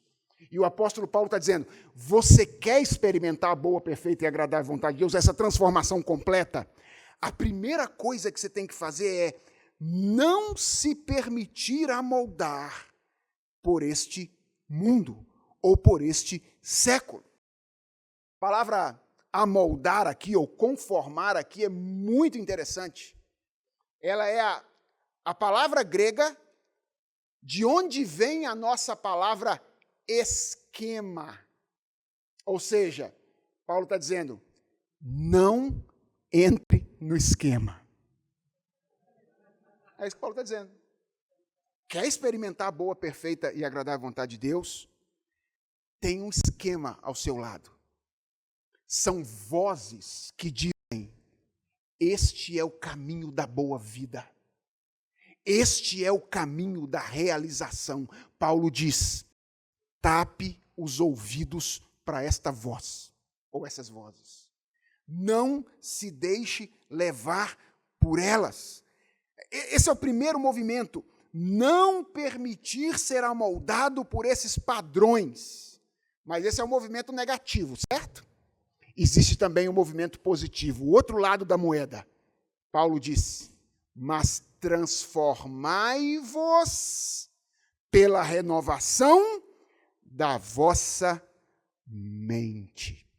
E o apóstolo Paulo está dizendo, você quer experimentar a boa, perfeita e agradável vontade de Deus, essa transformação completa? A primeira coisa que você tem que fazer é não se permitir amoldar por este mundo ou por este século. A palavra amoldar aqui ou conformar aqui é muito interessante. Ela é a palavra grega de onde vem a nossa palavra esquema. Ou seja, Paulo está dizendo, não entre no esquema. É isso que Paulo está dizendo. Quer experimentar a boa, perfeita e agradável vontade de Deus? Tem um esquema ao seu lado. São vozes que dizem, este é o caminho da boa vida. Este é o caminho da realização. Paulo diz, tape os ouvidos para esta voz, ou essas vozes. Não se deixe levar por elas. Esse é o primeiro movimento. Não permitir ser amoldado por esses padrões. Mas esse é o movimento negativo, certo? Existe também o movimento positivo, o outro lado da moeda. Paulo diz, mas transformai-vos pela renovação da vossa mente.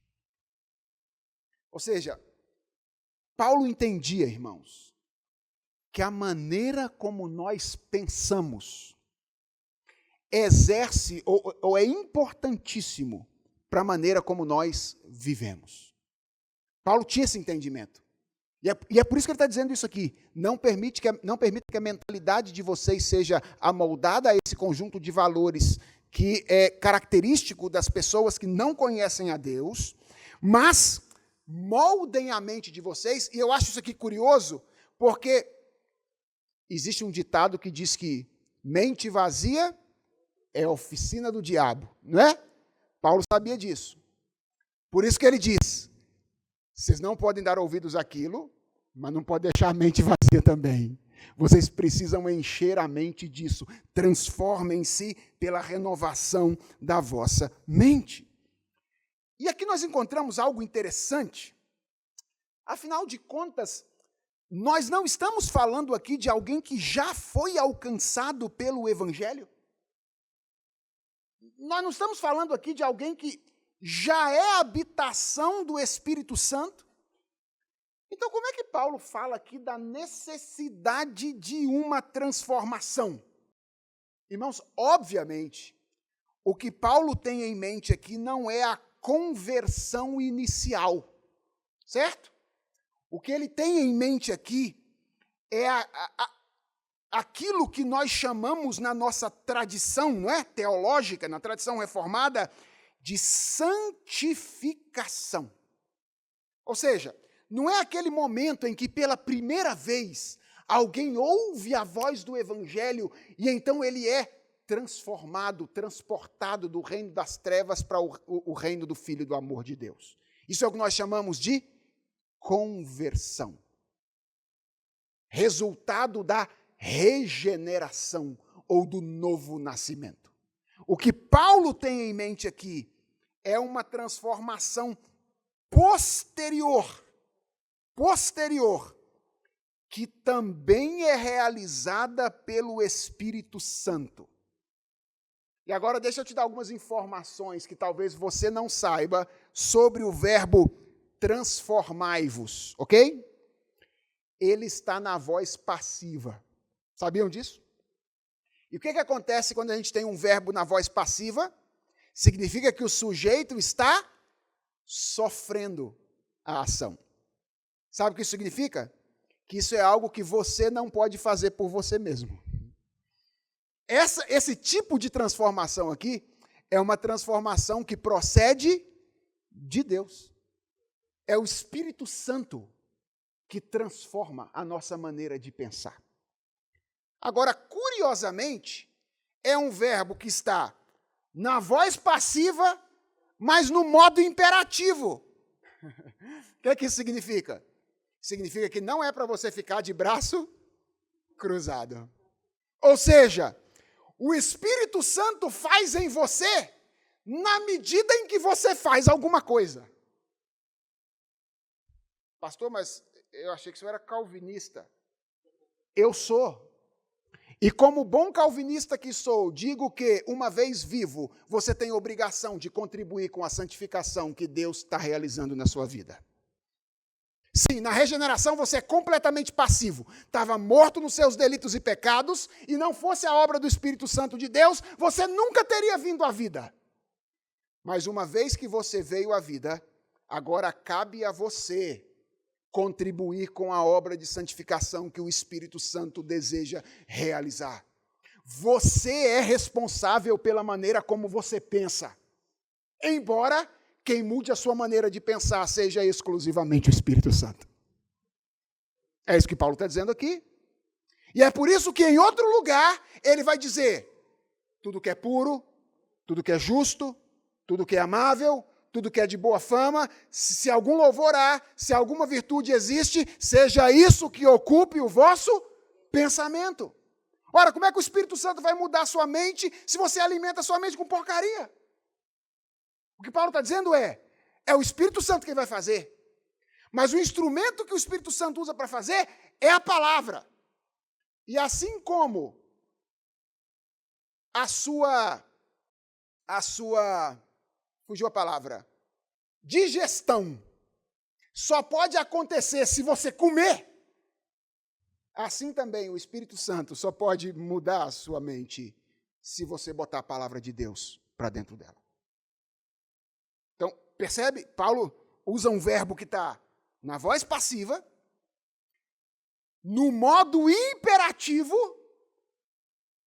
Ou seja, Paulo entendia, irmãos, que a maneira como nós pensamos exerce ou é importantíssimo para a maneira como nós vivemos. Paulo tinha esse entendimento. E é por isso que ele está dizendo isso aqui. Não permita que a mentalidade de vocês seja amoldada a esse conjunto de valores que é característico das pessoas que não conhecem a Deus, mas moldem a mente de vocês. E eu acho isso aqui curioso, porque existe um ditado que diz que mente vazia é oficina do diabo, não é? Paulo sabia disso. Por isso que ele diz, vocês não podem dar ouvidos àquilo, mas não podem deixar a mente vazia também. Vocês precisam encher a mente disso. Transformem-se pela renovação da vossa mente. E aqui nós encontramos algo interessante. Afinal de contas, nós não estamos falando aqui de alguém que já foi alcançado pelo Evangelho. Nós não estamos falando aqui de alguém que já é habitação do Espírito Santo. Então, como é que Paulo fala aqui da necessidade de uma transformação? Irmãos, obviamente, o que Paulo tem em mente aqui não é a conversão inicial, certo? O que ele tem em mente aqui é aquilo que nós chamamos na nossa tradição, não é? Teológica, na tradição reformada, de santificação. Ou seja, não é aquele momento em que pela primeira vez alguém ouve a voz do Evangelho e então ele é transformado, transportado do reino das trevas para o reino do Filho do amor de Deus. Isso é o que nós chamamos de conversão. Resultado da regeneração ou do novo nascimento. O que Paulo tem em mente aqui é uma transformação posterior, que também é realizada pelo Espírito Santo. E agora deixa eu te dar algumas informações que talvez você não saiba sobre o verbo transformai-vos, ok? Ele está na voz passiva. Sabiam disso? E o que acontece quando a gente tem um verbo na voz passiva? Significa que o sujeito está sofrendo a ação. Sabe o que isso significa? Que isso é algo que você não pode fazer por você mesmo. Esse tipo de transformação aqui é uma transformação que procede de Deus. É o Espírito Santo que transforma a nossa maneira de pensar. Agora, curiosamente, é um verbo que está na voz passiva, mas no modo imperativo. O que isso significa? Significa que não é para você ficar de braço cruzado. Ou seja, o Espírito Santo faz em você na medida em que você faz alguma coisa. Pastor, mas eu achei que o senhor era calvinista. Eu sou. E como bom calvinista que sou, digo que, uma vez vivo, você tem obrigação de contribuir com a santificação que Deus está realizando na sua vida. Sim, na regeneração você é completamente passivo. Estava morto nos seus delitos e pecados, e não fosse a obra do Espírito Santo de Deus, você nunca teria vindo à vida. Mas uma vez que você veio à vida, agora cabe a você contribuir com a obra de santificação que o Espírito Santo deseja realizar. Você é responsável pela maneira como você pensa. Embora quem mude a sua maneira de pensar seja exclusivamente o Espírito Santo. É isso que Paulo está dizendo aqui. E é por isso que em outro lugar ele vai dizer: tudo que é puro, tudo que é justo, tudo que é amável, tudo que é de boa fama, se algum louvor há, se alguma virtude existe, seja isso que ocupe o vosso pensamento. Ora, como é que o Espírito Santo vai mudar a sua mente se você alimenta a sua mente com porcaria? O que Paulo está dizendo é o Espírito Santo quem vai fazer. Mas o instrumento que o Espírito Santo usa para fazer é a palavra. E assim como a sua, fugiu a palavra, digestão só pode acontecer se você comer, assim também o Espírito Santo só pode mudar a sua mente se você botar a palavra de Deus para dentro dela. Então, percebe? Paulo usa um verbo que está na voz passiva, no modo imperativo,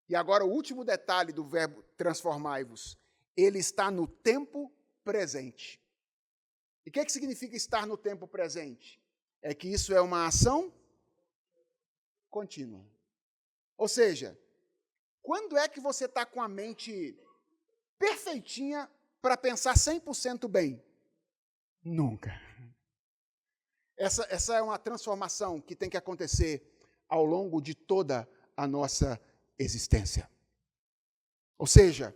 e agora o último detalhe do verbo transformai-vos, ele está no tempo presente. E o que significa estar no tempo presente? É que isso é uma ação contínua. Ou seja, quando é que você está com a mente perfeitinha para pensar 100% bem? Nunca. Essa é uma transformação que tem que acontecer ao longo de toda a nossa existência. Ou seja,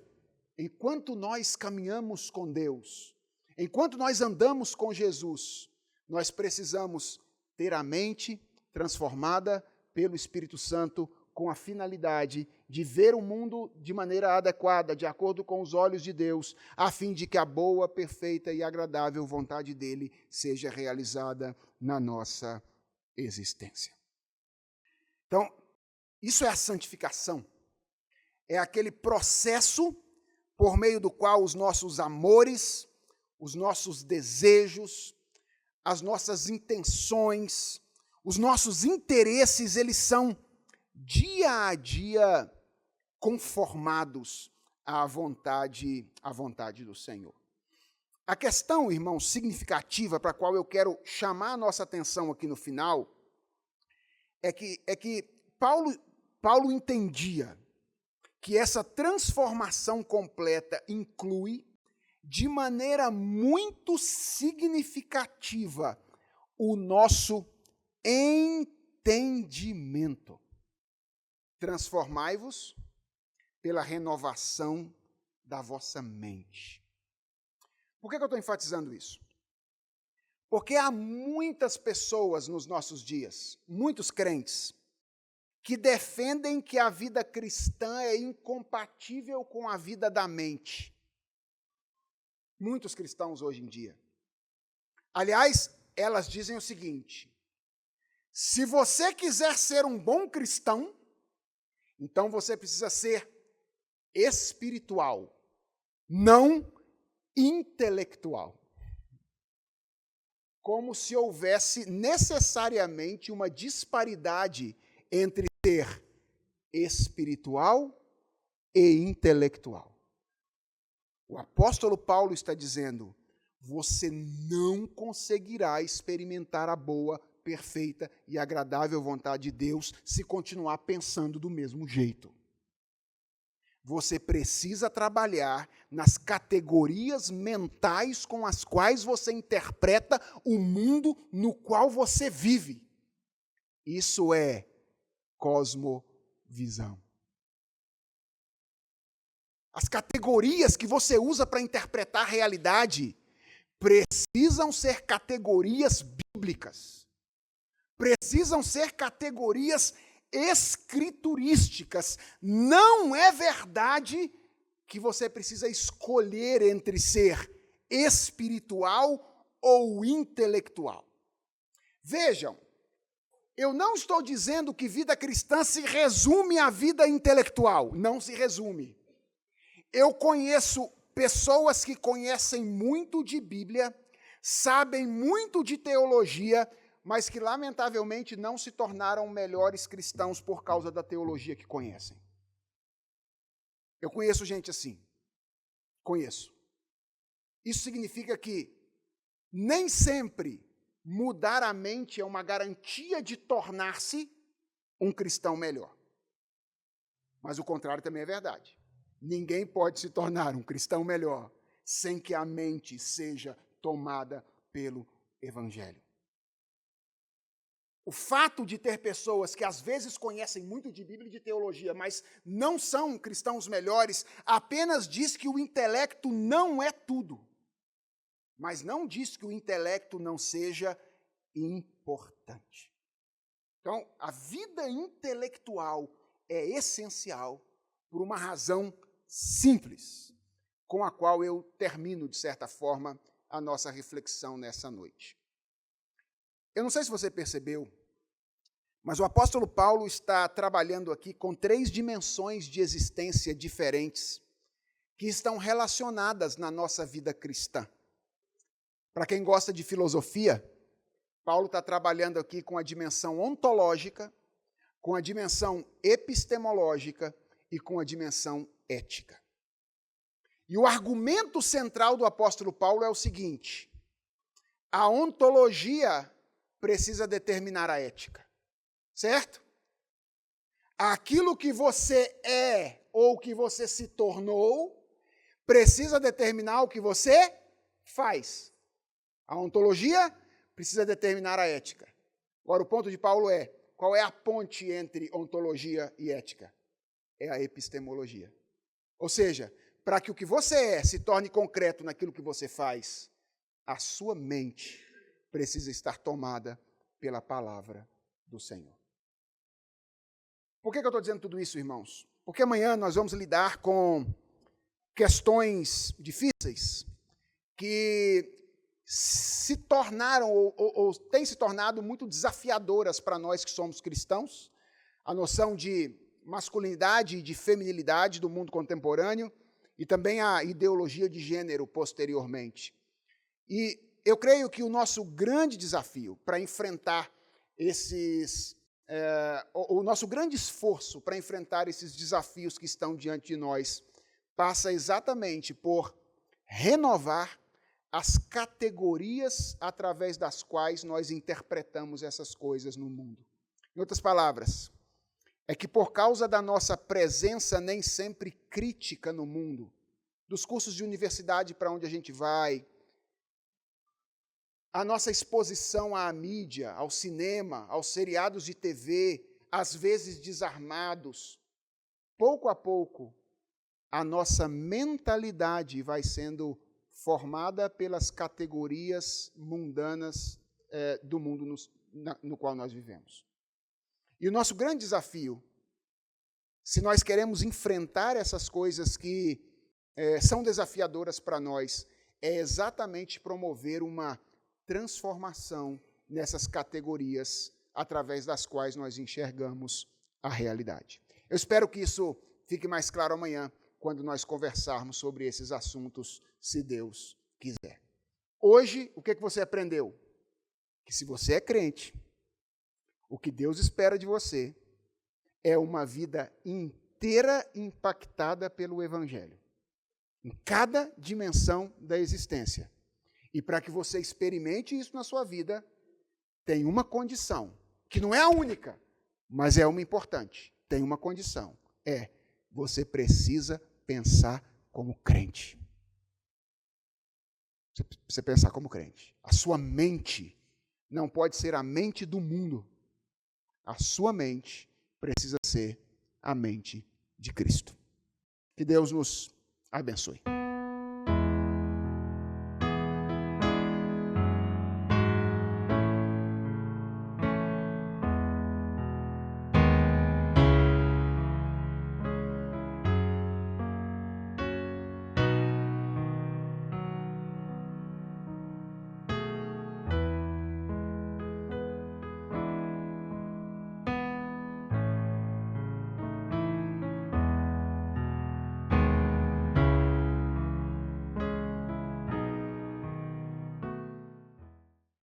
enquanto nós caminhamos com Deus, enquanto nós andamos com Jesus, nós precisamos ter a mente transformada pelo Espírito Santo com a finalidade de ver o mundo de maneira adequada, de acordo com os olhos de Deus, a fim de que a boa, perfeita e agradável vontade dele seja realizada na nossa existência. Então, isso é a santificação. É aquele processo por meio do qual os nossos amores, os nossos desejos, as nossas intenções, os nossos interesses, eles são dia a dia conformados à vontade do Senhor. A questão, irmãos, significativa para a qual eu quero chamar a nossa atenção aqui no final é que Paulo entendia que essa transformação completa inclui, de maneira muito significativa, o nosso entendimento. Transformai-vos pela renovação da vossa mente. Por que eu estou enfatizando isso? Porque há muitas pessoas nos nossos dias, muitos crentes, que defendem que a vida cristã é incompatível com a vida da mente. Muitos cristãos hoje em dia. Aliás, elas dizem o seguinte: se você quiser ser um bom cristão, então você precisa ser espiritual, não intelectual. Como se houvesse necessariamente uma disparidade entre ser espiritual e intelectual. O apóstolo Paulo está dizendo: você não conseguirá experimentar a boa, perfeita e agradável vontade de Deus se continuar pensando do mesmo jeito. Você precisa trabalhar nas categorias mentais com as quais você interpreta o mundo no qual você vive. Isso é cosmovisão. As categorias que você usa para interpretar a realidade precisam ser categorias bíblicas. Precisam ser categorias escriturísticas. Não é verdade que você precisa escolher entre ser espiritual ou intelectual. Vejam, eu não estou dizendo que vida cristã se resume à vida intelectual. Não se resume. Eu conheço pessoas que conhecem muito de Bíblia, sabem muito de teologia, mas que lamentavelmente não se tornaram melhores cristãos por causa da teologia que conhecem. Eu conheço gente assim. Conheço. Isso significa que nem sempre mudar a mente é uma garantia de tornar-se um cristão melhor. Mas o contrário também é verdade. Ninguém pode se tornar um cristão melhor sem que a mente seja tomada pelo Evangelho. O fato de ter pessoas que às vezes conhecem muito de Bíblia e de teologia, mas não são cristãos melhores, apenas diz que o intelecto não é tudo. Mas não diz que o intelecto não seja importante. Então, a vida intelectual é essencial por uma razão simples, com a qual eu termino, de certa forma, a nossa reflexão nessa noite. Eu não sei se você percebeu, mas o apóstolo Paulo está trabalhando aqui com 3 dimensões de existência diferentes que estão relacionadas na nossa vida cristã. Para quem gosta de filosofia, Paulo está trabalhando aqui com a dimensão ontológica, com a dimensão epistemológica e com a dimensão ética. E o argumento central do apóstolo Paulo é o seguinte: a ontologia precisa determinar a ética, certo? Aquilo que você é ou que você se tornou precisa determinar o que você faz. A ontologia precisa determinar a ética. Agora, o ponto de Paulo é: qual é a ponte entre ontologia e ética? É a epistemologia. Ou seja, para que o que você é se torne concreto naquilo que você faz, a sua mente precisa estar tomada pela palavra do Senhor. Por que eu estou dizendo tudo isso, irmãos? Porque amanhã nós vamos lidar com questões difíceis que se tornaram ou têm se tornado muito desafiadoras para nós que somos cristãos. A noção de masculinidade e de feminilidade do mundo contemporâneo e também a ideologia de gênero posteriormente. E eu creio que o nosso grande desafio para enfrentar o nosso grande esforço para enfrentar esses desafios que estão diante de nós passa exatamente por renovar as categorias através das quais nós interpretamos essas coisas no mundo. Em outras palavras, é que por causa da nossa presença nem sempre crítica no mundo, dos cursos de universidade para onde a gente vai, a nossa exposição à mídia, ao cinema, aos seriados de TV, às vezes desarmados, pouco a pouco, a nossa mentalidade vai sendo formada pelas categorias mundanas do mundo no qual nós vivemos. E o nosso grande desafio, se nós queremos enfrentar essas coisas que são desafiadoras para nós, é exatamente promover uma transformação nessas categorias através das quais nós enxergamos a realidade. Eu espero que isso fique mais claro amanhã, quando nós conversarmos sobre esses assuntos, se Deus quiser. Hoje, o que você aprendeu? Que se você é crente, o que Deus espera de você é uma vida inteira impactada pelo Evangelho, em cada dimensão da existência. E para que você experimente isso na sua vida, tem uma condição, que não é a única, mas é uma importante. Tem uma condição, você precisa pensar como crente. Você precisa pensar como crente. A sua mente não pode ser a mente do mundo. A sua mente precisa ser a mente de Cristo. Que Deus nos abençoe.